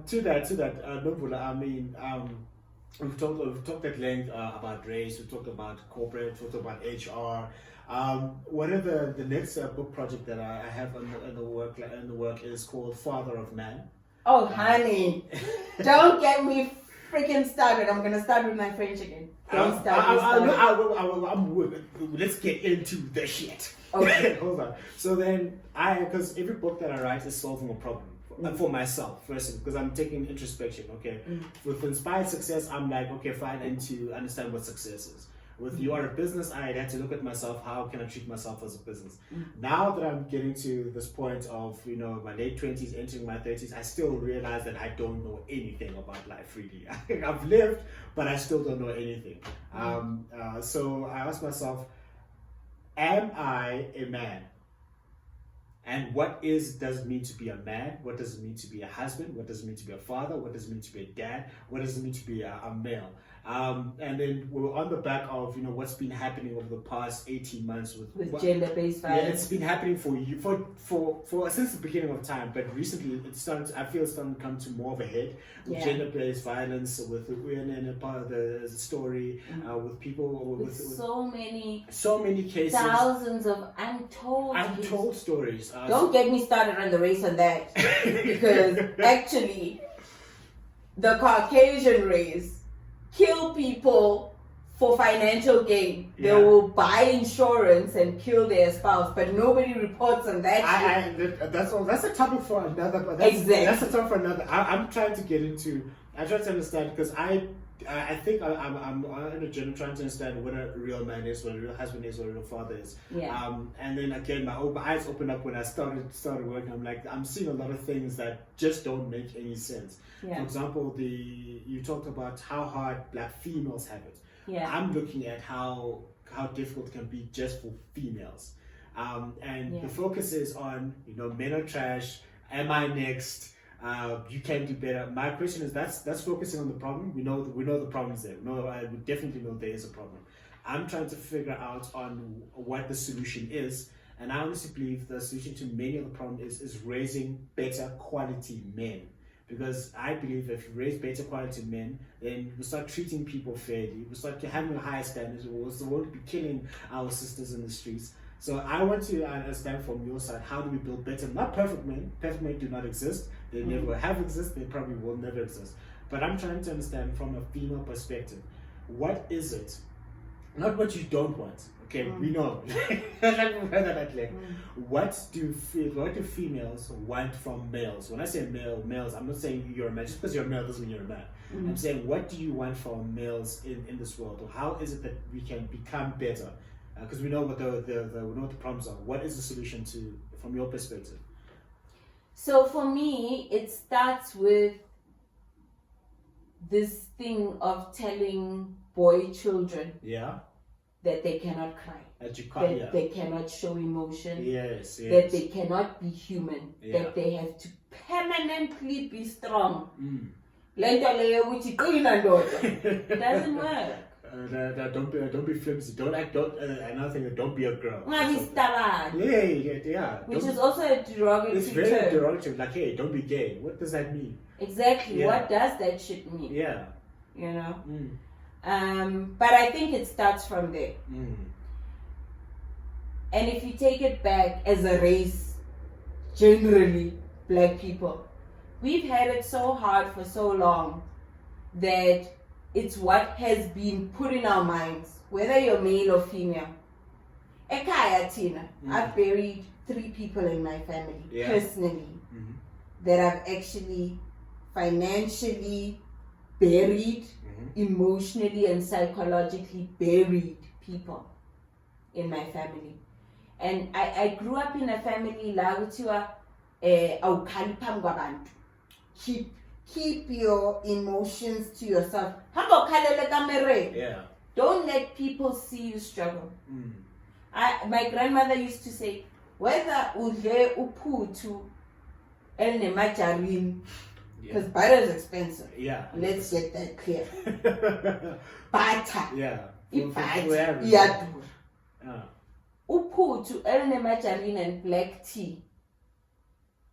To that, Nomvula, I mean, we've talked at length about race. We talked about corporate. We talked about HR. One of the next book project that I have in the work is called Father of Man. Oh, honey, don't get me freaking started. I'm gonna start with my French again. Let's get into the shit. Okay. Hold on. So then, because every book that I write is solving a problem for myself, first, because I'm taking introspection. Okay, with Inspired Success, I'm like, okay, fine, I need to understand what success is. With You Are a Business, I had to look at myself. How can I treat myself as a business? Now that I'm getting to this point of, my late 20s, entering my 30s, I still realize that I don't know anything about life, really. I've lived, but I still don't know anything. So I asked myself, am I a man? And what does it mean to be a man? What does it mean to be a husband? What does it mean to be a father? What does it mean to be a dad? What does it mean to be a male? And then we were on the back of what's been happening over the past 18 months with gender-based violence. Yeah, it's been happening for since the beginning of time, but recently I feel it's starting to come to more of a head with gender-based violence, with and part of the story, with people with so many cases, thousands of untold stories. Don't get me started on the race on that, because actually the Caucasian race kill people for financial gain. They will buy insurance and kill their spouse, but nobody reports on that. That's a topic for another. That's a topic for another. I'm trying to get into. I try to understand, because I think I'm in a journey trying to understand what a real man is, what a real husband is, what a real father is. Yeah. And then again, my eyes opened up when I started working. I'm seeing a lot of things that just don't make any sense. Yeah. For example, you talked about how hard Black females have it. Yeah. I'm looking at how difficult it can be just for females. And the focus is on, men are trash. Am I next? You can do better. My question is that's focusing on the problem. We know the problem is there. We definitely know there is a problem. I'm trying to figure out on what the solution is, and I honestly believe the solution to many of the problem is raising better quality men. Because I believe if you raise better quality men, then we start treating people fairly. We start having higher standards. We won't be killing our sisters in the streets. So I want to understand from your side, how do we build better, not perfect men. Perfect men do not exist. They never have existed. They probably will never exist. But I'm trying to understand from a female perspective, what is it? Not what you don't want. Okay, we know. What do females want from males? When I say males, I'm not saying you're a man. Just because you're a male doesn't mean you're a man. I'm saying, what do you want from males in this world? Or how is it that we can become better? Because we know what we know what the problems are. What is the solution from your perspective? So for me, it starts with this thing of telling boy children that they cannot cry, that they cannot show emotion, that they cannot be human, that they have to permanently be strong. It doesn't work. Don't be flimsy. Another thing, don't be a girl. Which is also a derogatory It's very term. derogatory. Like, hey, don't be gay. What does that mean? Exactly. Yeah. What does that shit mean? Yeah. But I think it starts from there. And if you take it back as a race, generally, Black people, we've had it so hard for so long that it's what has been put in our minds, whether you're male or female. Ekaya Tina, I've buried 3 people in my family, personally, that I've actually financially buried, emotionally and psychologically buried people in my family. And I grew up in a family la kuthiwa awukhali phambi kwabantu. Keep your emotions to yourself. Hamba ukhalele kamereni. Yeah. Don't let people see you struggle. My grandmother used to say, whether udle uphuthu elinemajarini, because butter is expensive. Yeah. Let's get that clear. Butter. Yeah. Butter. Yeah. Yeah. Uphuthu elinemajarini and black tea.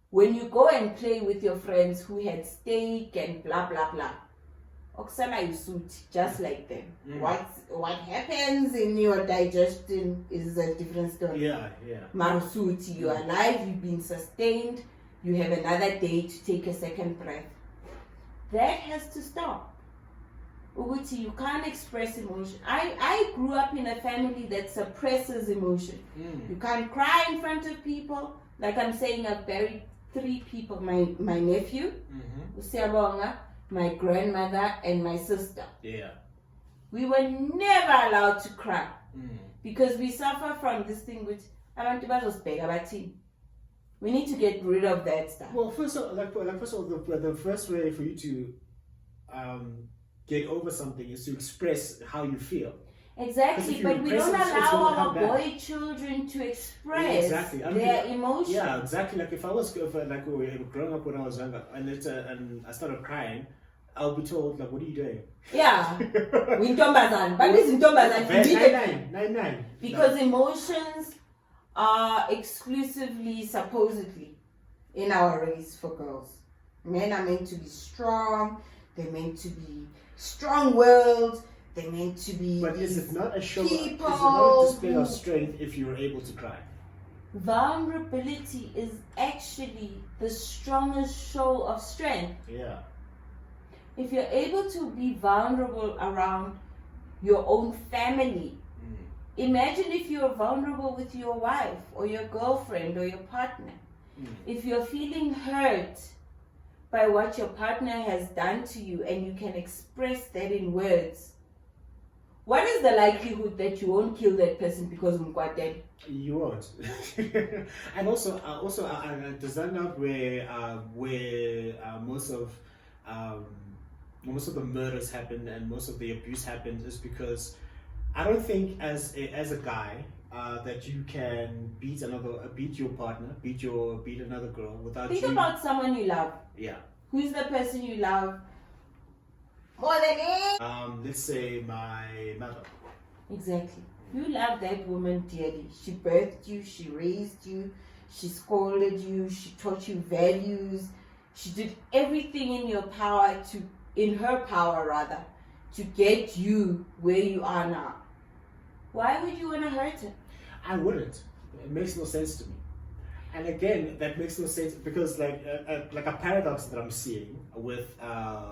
When you go and play with your friends who had steak and blah blah blah, oksana you suit just like them. What happens in your digestion is a different story. Yeah. Marusuti, you are alive, you've been sustained, you have another day to take a second breath. That has to stop. Uguti, you can't express emotion. I grew up in a family that suppresses emotion. You can't cry in front of people. Like I'm saying, I've buried 3 people. My nephew, Usiabonga, my grandmother, and my sister. Yeah. We were never allowed to cry because we suffer from this thing which we need to get rid of that stuff. Well, first of all, the first way for you to get over something is to express how you feel. Exactly, but we don't allow our boy children to express their emotions. Yeah, exactly. Like if growing up when I was younger and I started crying, I'll be told, like, what are you doing? Yeah. Wintombazan. But this Wintombazan. Nine. Because emotions are exclusively, supposedly, in our race for girls. Men are meant to be strong. They're meant to be strong-willed. They're meant to be. But is it not a show? Is it people not a display of strength if you're able to cry? Vulnerability is actually the strongest show of strength. Yeah. If you're able to be vulnerable around your own family, imagine if you're vulnerable with your wife or your girlfriend or your partner. If you're feeling hurt by what your partner has done to you and you can express that in words, what is the likelihood that you won't kill that person because Mkwatele? You won't. And also, does that not where most of the murders happen and most of the abuse happens is because I don't think as a guy that you can beat your partner, beat another girl without. Think about someone you love. Yeah. Who's the person you love more than it? Let's say my mother. Exactly. You love that woman dearly. She birthed you, she raised you, she scolded you, she taught you values. She did everything in her power to get you where you are now. Why would you want to hurt her? I wouldn't. It makes no sense to me. And again, that makes no sense because like a paradox that I'm seeing with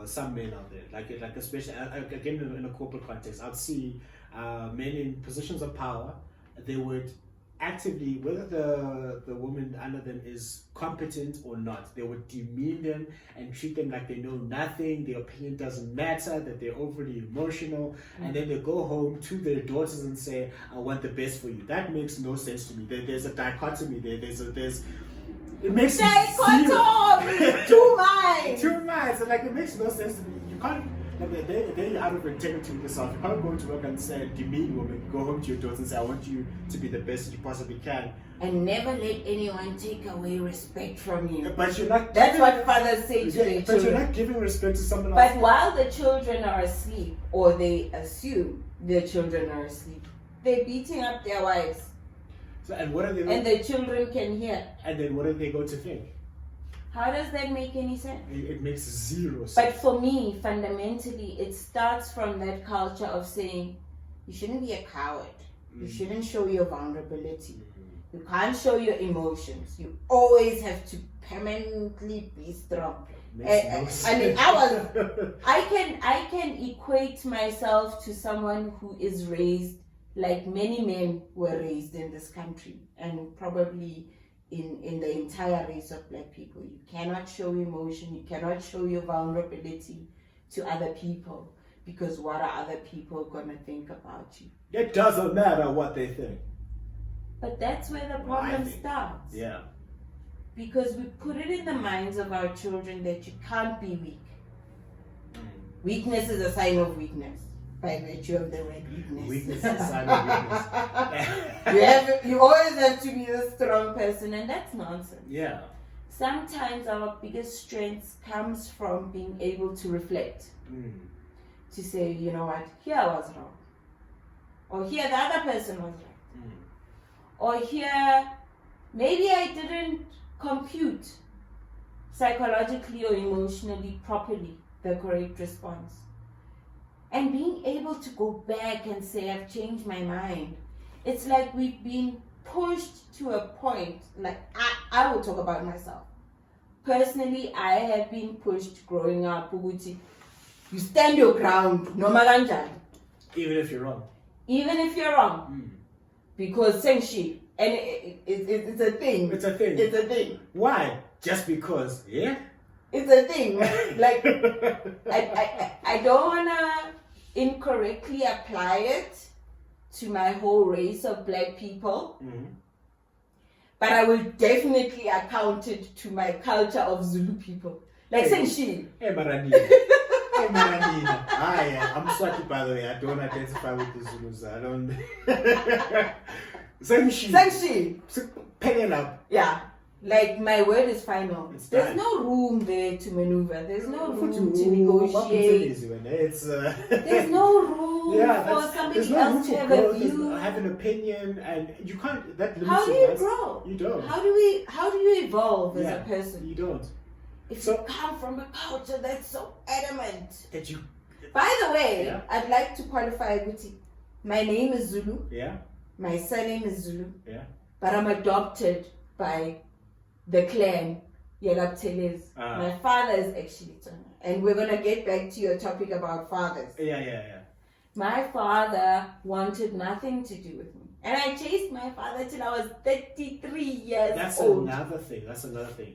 some men out there, like especially again in a corporate context, I'd see men in positions of power. They would actively, whether the woman under them is competent or not, they would demean them and treat them like they know nothing, their opinion doesn't matter, that they're overly emotional, and then they go home to their daughters and say, I want the best for you. That makes no sense to me. There's a dichotomy there. It makes dichotomy! Two minds! Two minds! Like, it makes no sense to me. You can't, like, they're out of integrity with yourself. You can't go to work and say, demean woman, go home to your daughters and say, I want you to be the best that you possibly can. And never let anyone take away respect from you. But you're not. That's what fathers say to their children. But you're not giving respect to someone else. But while the children are asleep, or they assume their children are asleep, they're beating up their wives. So, and what are they? And the children can hear. And then what are they going to think? How does that make any sense? It makes zero sense. But for me, fundamentally, it starts from that culture of saying, you shouldn't be a coward. You shouldn't show your vulnerability. You can't show your emotions. You always have to permanently be strong. I mean, I can equate myself to someone who is raised like many men were raised in this country, and probably in the entire race of black people. You cannot show emotion. You cannot show your vulnerability to other people because what are other people gonna think about you? It doesn't matter what they think. But that's where the Well, I problem think- starts. Yeah. Because we put it in the minds of our children that you can't be weak. Weakness is a sign of weakness by virtue of the word weakness. Weakness is a sign of weakness. You always have to be a strong person, and that's nonsense. Yeah. Sometimes our biggest strength comes from being able to reflect, to say, you know what, here I was wrong, or here the other person was right, or here maybe I didn't compute psychologically or emotionally properly the correct response. And being able to go back and say, I've changed my mind. It's like we've been pushed to a point, like I will talk about myself. Personally, I have been pushed growing up, Uguti. You stand your ground, no matter. Even if you're wrong. Even if you're wrong. Because Sengshi, and it's a thing. It's a thing. It's a thing. Why? Just because, yeah? It's a thing. Like, I don't want to incorrectly apply it to my whole race of black people. But I will definitely account it to my culture of Zulu people. Like saying she. Hey, Maranina. Hey, Maranina. I'm Swati, by the way. I don't identify with the Zulus. I don't. Saying she. Saying she. Pen it up. Yeah. Like, my word is final. It's There's done. no room there to maneuver. There's no room to It's There's no room yeah, for there's somebody no room else to for have growth, a view. have an opinion, and you can't. That limits How do your you rights. grow? You don't. How do you evolve as Yeah, a person? You don't. If So- you come from a culture that's so adamant. That you. By the way, Yeah. I'd like to qualify Guti. My name is Zulu. Yeah. My surname is Zulu. Yeah. But I'm adopted by the clan Njabulo Buthelezi. My father is actually Tswana. And we're gonna get back to your topic about fathers. Yeah. My father wanted nothing to do with me. And I chased my father till I was 33 years That's old. another thing.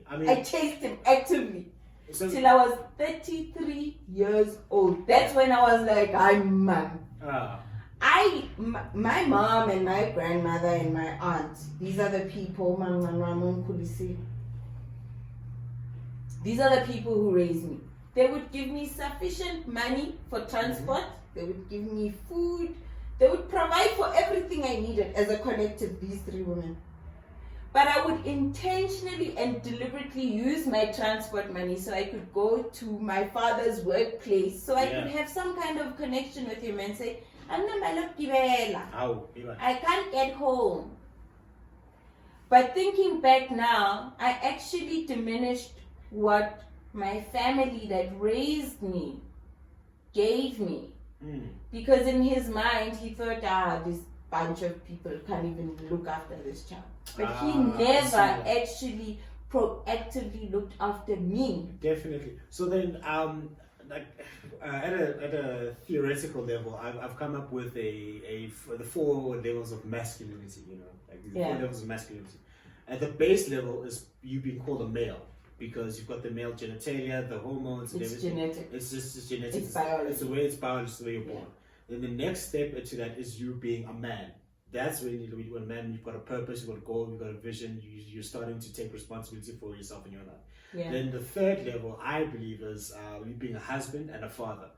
I mean, I chased him actively so, till I was 33 years old. That's when I was like, I'm man. My mom and my grandmother and my aunt, these are the people, these are the people who raised me. They would give me sufficient money for transport. They would give me food. They would provide for everything I needed as a collective, these three women. But I would intentionally and deliberately use my transport money so I could go to my father's workplace, so I could have some kind of connection with him and say, I can't get home. But thinking back now, I actually diminished what my family that raised me gave me. Because in his mind, he thought, this bunch of people can't even look after this child. But he never actually proactively looked after me. Definitely. So then, at a theoretical level, I've come up with the 4 levels of masculinity. You know, like the 4 levels of masculinity. At the base level is you being called a male, because you've got the male genitalia, the hormones, and everything. Genetic. It's just genetic. It's biology. It's the way it's biology. It's the way you're born. Then the next step into that is you being a man. That's when when a man, you've got a purpose, you've got a goal, you've got a vision. You're starting to take responsibility for yourself in your life. Yeah. Then the third level, I believe, is you being a husband and a father.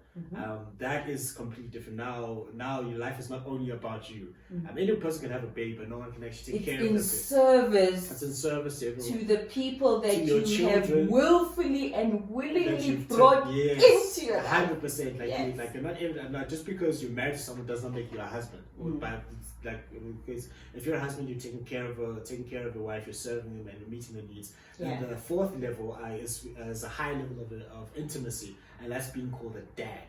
That is completely different. Now your life is not only about you. Any person can have a baby, but no one can actually take care of It's in service to everyone. to the people that To your you have children. willfully and willingly You've brought into your life. 100%. Like you're not just because you're married to someone does not make you a husband. But because if you're a husband, you're taking care of your wife, you're serving them and you're meeting their needs. And the fourth level is a high level of intimacy, and that's being called a dad.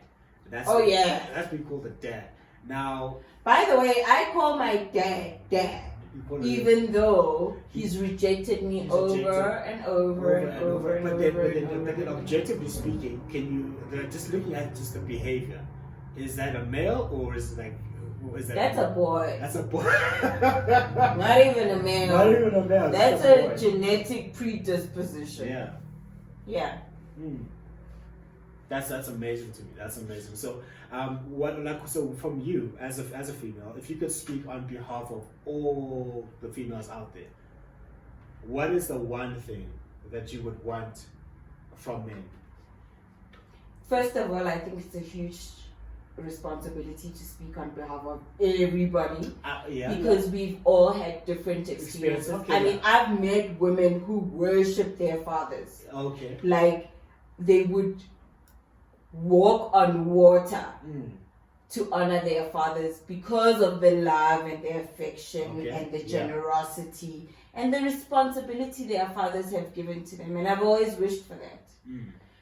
That's being called a dad. Now, by the way, I call my dad, even though he's rejected me over and over. But then, objectively speaking, can you just looking at just the behavior? Is that a male or is it like? That's a boy. That's a boy. Not even a male. Not even a male. That's a genetic predisposition. Yeah. Yeah. That's amazing to me. That's amazing. So, so from you as a female, if you could speak on behalf of all the females out there, what is the one thing that you would want from men? First of all, I think it's a huge responsibility to speak on behalf of everybody because we've all had different experiences. Okay, I mean, I've met women who worship their fathers. Okay. Like they would walk on water to honor their fathers because of the love and the affection and the generosity and the responsibility their fathers have given to them. And I've always wished for that.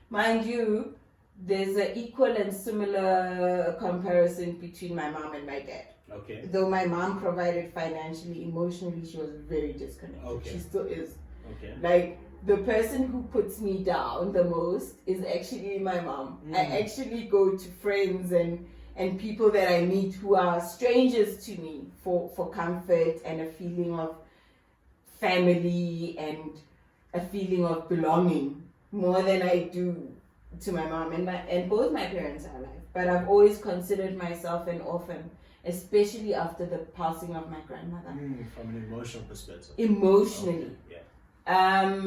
Mind you, there's an equal and similar comparison between my mom and my dad. Okay. Though my mom provided financially, emotionally, she was very disconnected. Okay. She still is. Okay. Like, the person who puts me down the most is actually my mom. I actually go to friends and people that I meet who are strangers to me for comfort and a feeling of family and a feeling of belonging more than I do to my mom. And both my parents are alive, but I've always considered myself an orphan, especially after the passing of my grandmother. From an emotional perspective. Emotionally. Okay. Yeah.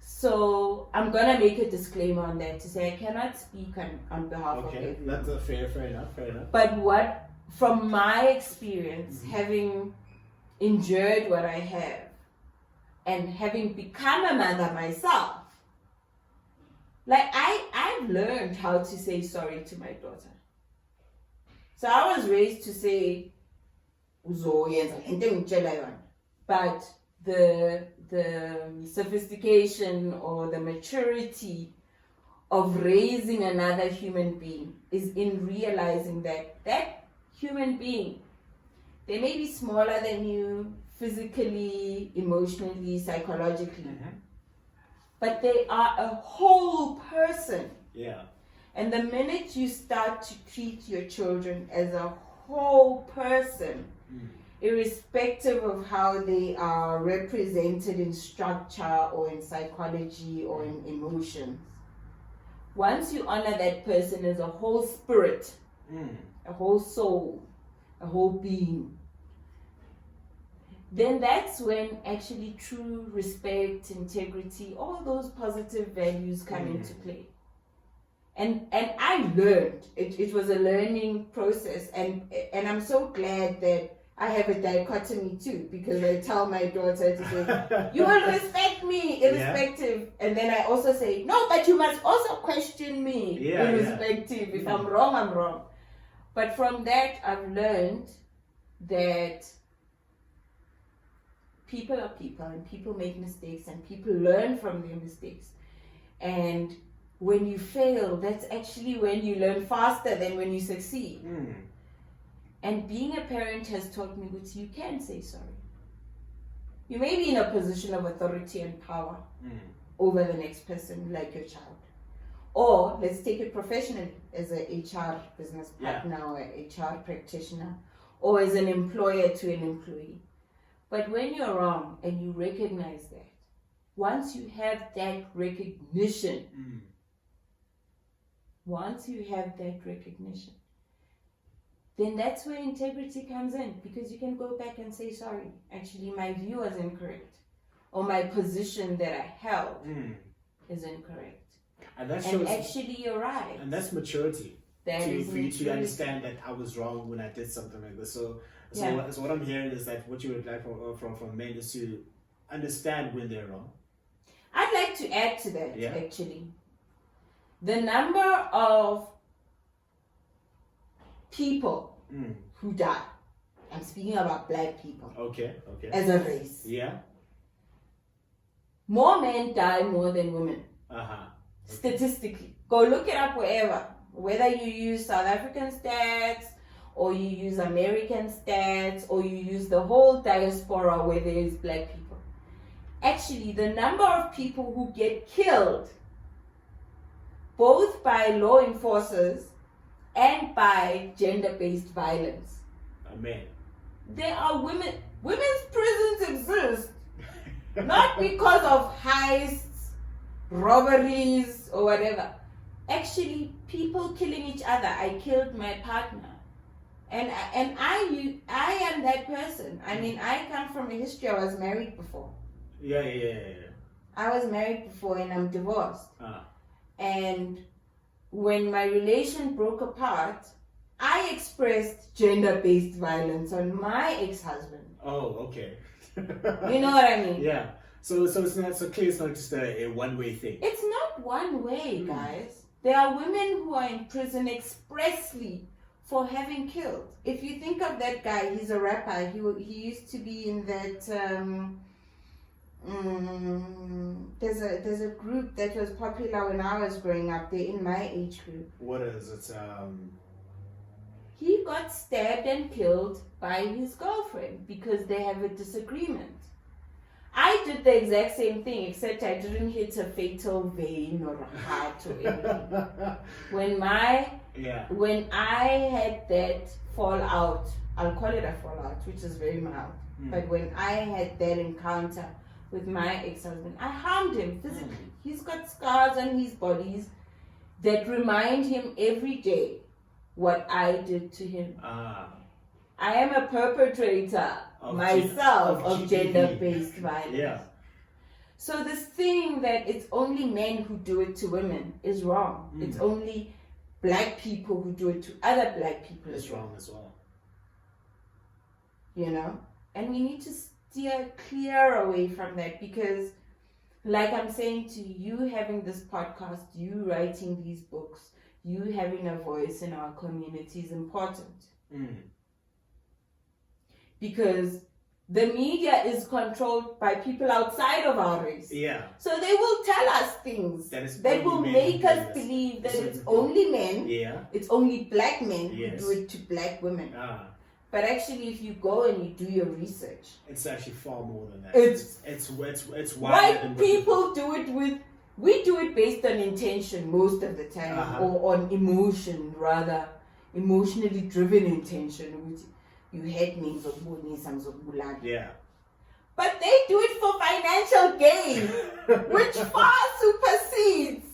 So I'm gonna make a disclaimer on that to say I cannot speak on behalf of everyone. That's a fair enough. But what, from my experience, having endured what I have, and having become a mother myself, like I've learned how to say sorry to my daughter. So I was raised to say, but the sophistication or the maturity of raising another human being is in realizing that human being, they may be smaller than you physically, emotionally, psychologically, but they are a whole person. Yeah. And the minute you start to treat your children as a whole person, irrespective of how they are represented in structure or in psychology or in emotions, once you honor that person as a whole spirit, a whole soul, a whole being, then that's when actually true respect, integrity, all those positive values come into play. And I learned, it was a learning process, and I'm so glad that I have a dichotomy too, because I tell my daughter to say, you will respect me irrespective, and then I also say, no, but you must also question me irrespective. If I'm wrong, I'm wrong. But from that, I've learned that people are people, and people make mistakes, and people learn from their mistakes. And when you fail, that's actually when you learn faster than when you succeed. And being a parent has taught me that you can say sorry. You may be in a position of authority and power over the next person, like your child. Or let's take it professionally, as an HR business partner or an HR practitioner, or as an employer to an employee. But when you're wrong and you recognize that, once you have that recognition, then that's where integrity comes in, because you can go back and say, sorry, actually my view was incorrect, or my position that I held is incorrect. And actually you're right. And that's maturity. For you to understand that I was wrong when I did something like this. So what I'm hearing is that what you would like from men is to understand when they're wrong. I'd like to add to that, actually. The number of people who die, I'm speaking about black people. Okay. As a race. Yeah. More men die more than women. Statistically. Go look it up wherever. Whether you use South African stats, or you use American stats, or you use the whole diaspora where there is black people. Actually, the number of people who get killed, both by law enforcers and by gender-based violence. Amen. There are women. Women's prisons exist not because of heists, robberies, or whatever, actually people killing each other. I killed my partner. And I am that person. I mean, I come from a history. I was married before. Yeah. I was married before and I'm divorced. Ah. And when my relation broke apart, I expressed gender-based violence on my ex-husband. Oh, okay. You know what I mean? Yeah. So it's not so clear. It's not just a one-way thing. It's not one way, guys. There are women who are in prison expressly for having killed. If you think of that guy, he's a rapper. He used to be in that. There's a group that was popular when I was growing up. They're in my age group. What is it? He got stabbed and killed by his girlfriend because they have a disagreement. I did the exact same thing, except I didn't hit a fatal vein or a heart or anything. When I had that fallout, I'll call it a fallout, which is very mild. But when I had that encounter with my ex-husband, I harmed him physically. He's got scars on his body that remind him every day what I did to him. I am a perpetrator myself of gender-based violence. Yeah. So this thing that it's only men who do it to women is wrong. It's only black people who do it to other black people It's wrong as well. You know? And we need to steer clear away from that because, like I'm saying to you, having this podcast, you writing these books, you having a voice in our community is important. Because the media is controlled by people outside of our race. Yeah. So they will tell us things that will make us believe that it's only men, it's only black men who do it to black women. But actually, if you go and you do your research, it's actually far more than that. It's white people do it with. We do it based on intention most of the time, or on emotion, rather emotionally driven intention, which you hate me, yeah. But they do it for financial gain, which far supersedes.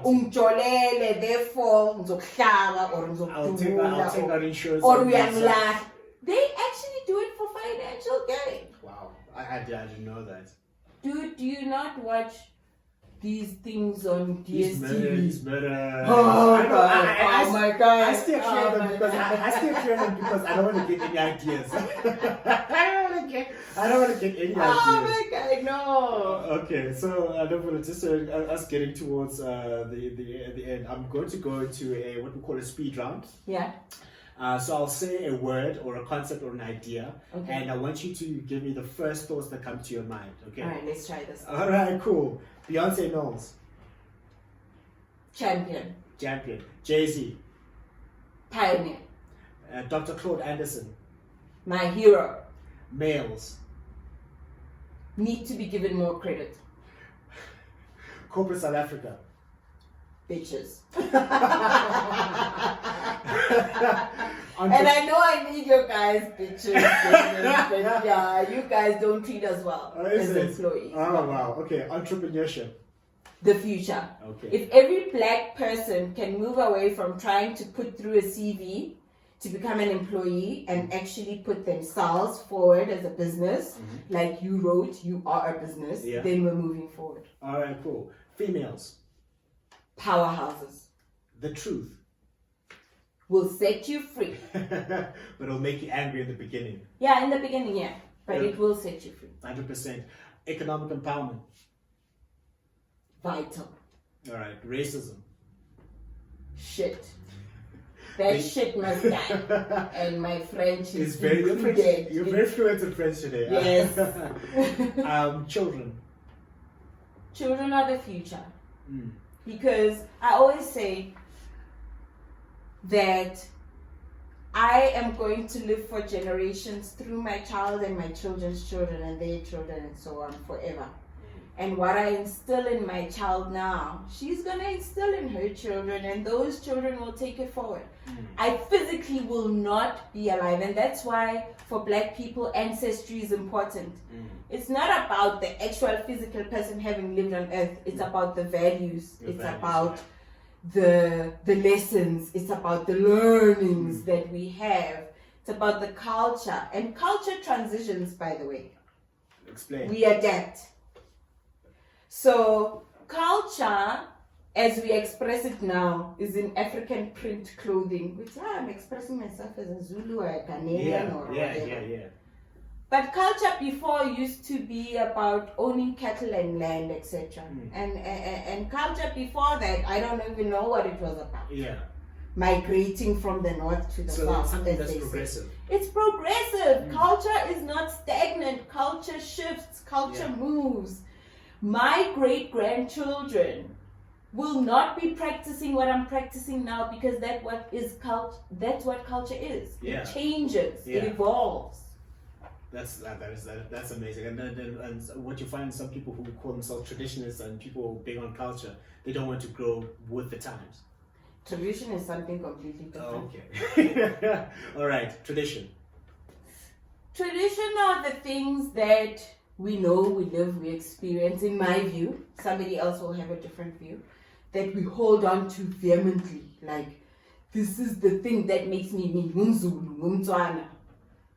Umjolele, therefore, mzokuhlaba or mzokudubula I'll take out insurance. Or uyamlahla. They actually do it for financial gain. Wow, I didn't know that. Dude, do you not watch these things on DSTV? He's murder. Oh my God! I still clear them because I don't want to get any ideas. I don't want to get any ideas. Oh my God, no. Okay, so just us getting towards the end. I'm going to go into what we call a speed round. Yeah. So I'll say a word or a concept or an idea, okay. And I want you to give me the first thoughts that come to your mind. Okay. All right, let's try this. All right, cool. Beyonce Knowles. Champion. Jay-Z. Pioneer. Dr. Claude Anderson. My hero. Males. Need to be given more credit. Corporate South Africa. Bitches. And I know I need your guys, bitches. But yeah, you guys don't treat us well as employees. Oh, wow. Okay, entrepreneurship. The future. Okay. If every black person can move away from trying to put through a CV to become an employee and actually put themselves forward as a business, like you wrote, you are a business, then we're moving forward. All right, cool. Females. Powerhouses. The truth. Will set you free. But it'll make you angry in the beginning. Yeah, in the beginning, yeah. But it will set you free. 100%. Economic empowerment. Vital. All right. Racism. Shit. That shit must die. And my French is very included. You're very fluent in French today. Yes. Children. Children are the future. Because I always say that I am going to live for generations through my child and my children's children and their children and so on forever. And what I instill in my child now, she's going to instill in her children, and those children will take it forward. I physically will not be alive, and that's why for Black people, ancestry is important. It's not about the actual physical person having lived on earth, it's about the values, about the lessons, it's about the learnings that we have, it's about the culture. And culture transitions, by the way. Explain. We adapt. So culture, as we express it now, is in African print clothing, which I'm expressing myself as a Zulu or a Ghanaian or whatever. But culture before used to be about owning cattle and land, etc. And culture before that, I don't even know what it was about. Migrating from the north to the south. So something that's progressive. It's progressive. Culture is not stagnant. Culture shifts. Culture moves. My great-grandchildren will not be practicing what I'm practicing now, because that's what culture is. It changes. It evolves. That's amazing. And what you find, some people who call themselves traditionalists and people big on culture, they don't want to grow with the times. Tradition is something completely different. Okay. All right. Tradition. Tradition are the things that we know, we live, we experience. In my view, somebody else will have a different view, that we hold on to vehemently. Like, this is the thing that makes me Mzulu, Mtswana.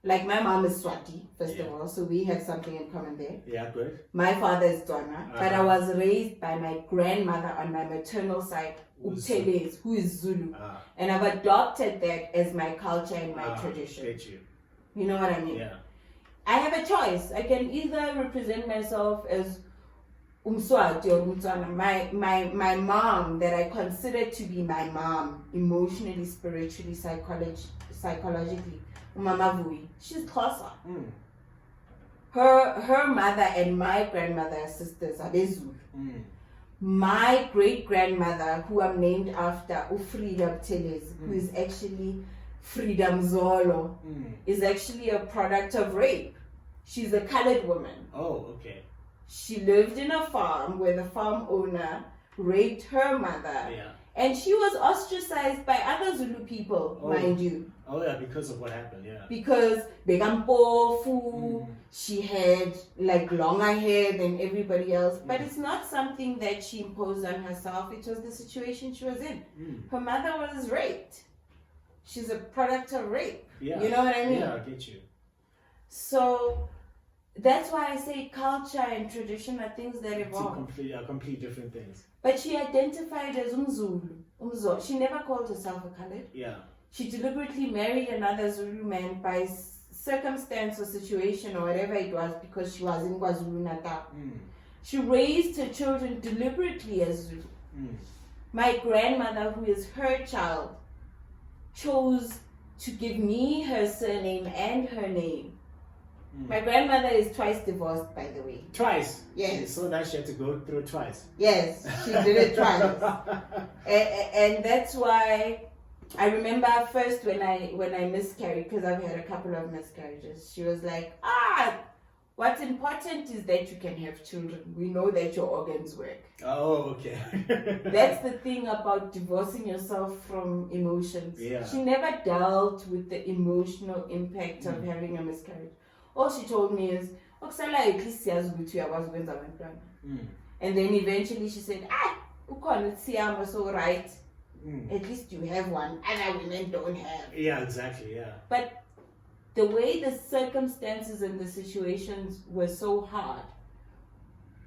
Like, my mom is Swati, first of all, so we have something in common there. Yeah, good. My father is Tswana, but I was raised by my grandmother on my maternal side, Buthelezi, who is Zulu. And I've adopted that as my culture and my tradition. Get you. You know what I mean? Yeah. I have a choice. I can either represent myself as Umswati or Umtswana. My mom, that I consider to be my mom, emotionally, spiritually, psychologically, Umama Vui, she's Xhosa. Her mother and my grandmother are sisters, are Zulu. My great-grandmother, who I'm named after, Nomvula Buthelezi, who is actually Freedom Zolo, is actually a product of rape. She's a colored woman. Oh, okay. She lived in a farm where the farm owner raped her mother. Yeah. And she was ostracized by other Zulu people, mind you. Oh, yeah, because of what happened, yeah. Because Begampofu, she had like longer hair than everybody else. But it's not something that she imposed on herself. It was the situation she was in. Her mother was raped. She's a product of rape. Yeah. You know what I mean? Yeah, I get you. So that's why I say culture and tradition are things that evolve. Two complete different things. But she identified as Umzulu. She never called herself a colored. Yeah. She deliberately married another Zulu man by circumstance or situation or whatever it was, because she was in KwaZulu Natal. She raised her children deliberately as Zulu. My grandmother, who is her child, chose to give me her surname and her name. My grandmother is twice divorced, by the way. Twice? Yes. So that she had to go through twice? Yes, she did it twice. And that's why I remember first when I miscarried, because I've had a couple of miscarriages, she was like, what's important is that you can have children. We know that your organs work. Oh, okay. That's the thing about divorcing yourself from emotions. Yeah. She never dealt with the emotional impact of having a miscarriage. All she told me is, at least and then eventually she said, so right. At least you have one. Other women don't have. Yeah, exactly, yeah. But the way the circumstances and the situations were so hard,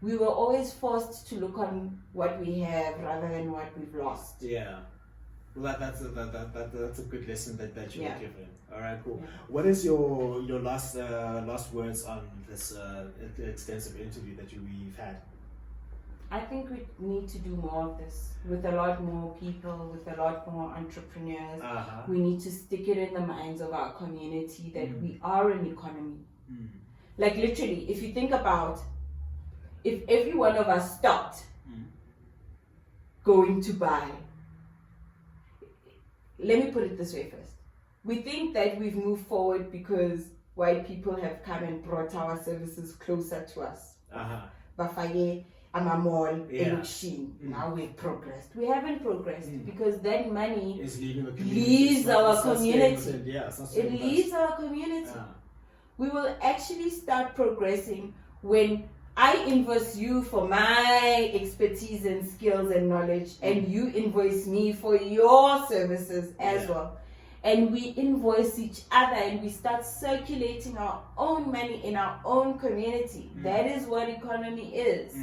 we were always forced to look on what we have rather than what we've lost. Yeah. Well, that's a good lesson that you were given. All right, cool. Yeah. What is your last words on this extensive interview that we've had? I think we need to do more of this with a lot more people, with a lot more entrepreneurs. We need to stick it in the minds of our community that we are an economy. Like literally, if you think about, if every one of us stopped going to buy, let me put it this way first. We think that we've moved forward because white people have come and brought our services closer to us. bafake ama-mall Yeah. elokishini. Now we've progressed. We haven't progressed because that money Is leaving the community. leaves It's not- our it's not staying community. within- yeah, it's not It staying with us. leaves our community. Yeah. We will actually start progressing when I invoice you for my expertise and skills and knowledge, and you invoice me for your services as Yeah. well. And we invoice each other and we start circulating our own money in our own community. That is what economy is.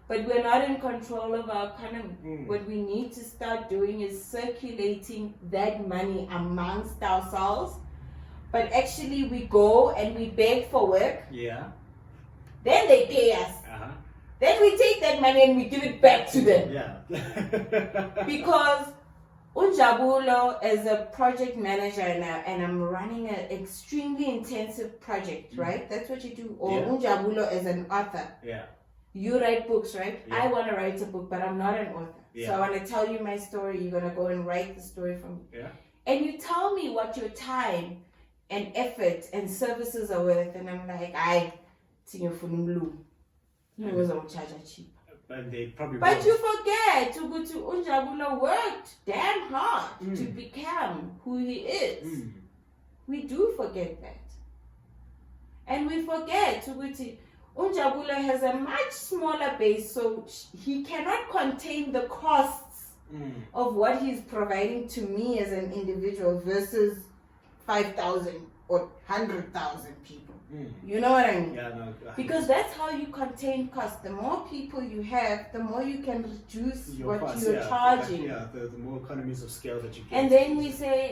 But we're not in control of our economy. What we need to start doing is circulating that money amongst ourselves. But actually we go and we beg for work. Yeah. Then they pay us. Uh-huh. Then we take that money and we give it back to them. Yeah. Because Njabulo, as a project manager and I'm running an extremely intensive project, right? That's what you do. Or Yeah. Njabulo as an author. Yeah. You write books, right? Yeah. I want to write a book, but I'm not an author. So Yeah. I want to tell you my story. You're going to go and write the story for me. Yeah. And you tell me what your time and effort and services are worth. And I'm like, charge cheap. And they probably But won't. you forget to go to Njabulo worked damn hard to become who he is. We do forget that. And we forget to go to Njabulo has a much smaller base, so he cannot contain the costs of what he's providing to me as an individual versus 5,000 or 100,000 people. You know what I mean? Yeah, no. Because that's how you contain costs. The more people you have, the more you can reduce Your what costs, you're yeah, charging. Yeah, the more economies of scale that you get. And then we say,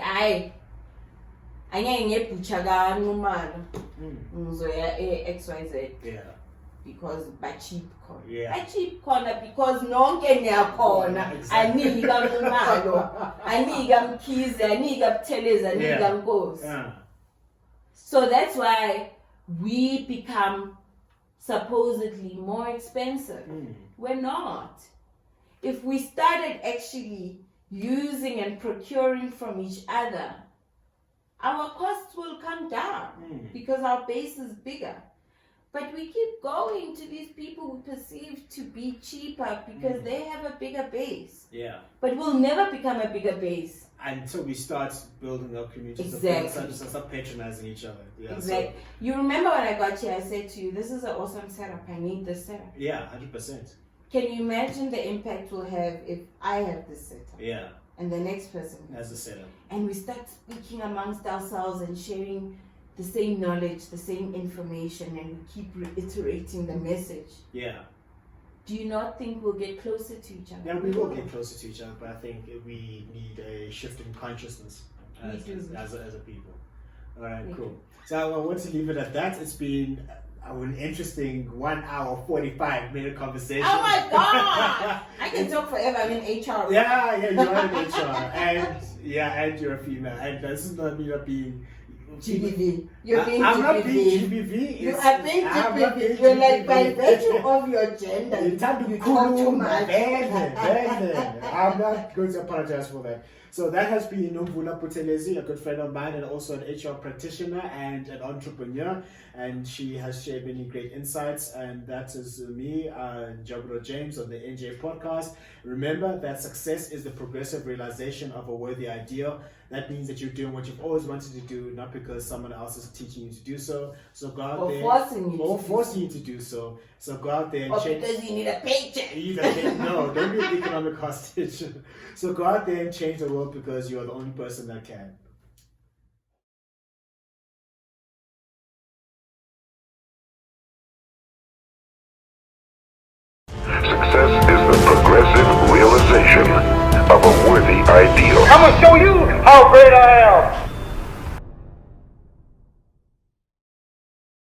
XYZ Yeah. because cheap corner. Yeah. Cheap corner because nonke niyakhona. Exactly. Anika umalo, anika mkhize, anika buthelezi, anika nkosi. Yeah. So that's why we become supposedly more expensive. We're not. If we started actually using and procuring from each other, our costs will come down because our base is bigger. But we keep going to these people who perceive to be cheaper because they have a bigger base. Yeah. But we'll never become a bigger base. Until we start building our communities, Exactly. start patronizing each other. Yeah, Exactly. You remember when I got here, I said to you, this is an awesome setup. I need this setup. Yeah, 100%. Can you imagine the impact we'll have if I have this setup Yeah, and the next person as a setup. and we start speaking amongst ourselves and sharing the same knowledge, the same information, and we keep reiterating the message? Yeah. Do you not think we'll get closer to each other? Yeah, we will get closer to each other, but I think we need a shift in consciousness as a people. All right, cool. So I want to leave it at that. It's been an interesting 1 hour 45-minute conversation. Oh my God! I can talk forever. I'm in HR. Yeah, you are an HR, and you're a female, and this is not me not being GBV. You're being I'm GBV. not being GBV. You are being GBV. You're like, by virtue of your gender, you talk too much. I'm not going to apologize for that. So that has been Nomvula Buthelezi, a good friend of mine and also an HR practitioner and an entrepreneur. And she has shared many great insights. And that is me, Njabulo James on the NJ podcast. Remember that success is the progressive realization of a worthy ideal. That means that you're doing what you've always wanted to do, not because someone else is teaching you to do so. So go out there. Or forcing you to do so. So go out there and change. Because you need a paycheck. No, don't be an economic hostage. So go out there and change the world because you're the only person that can. Success is the progressive realization of a worthy ideal. I'm gonna show you how great I am.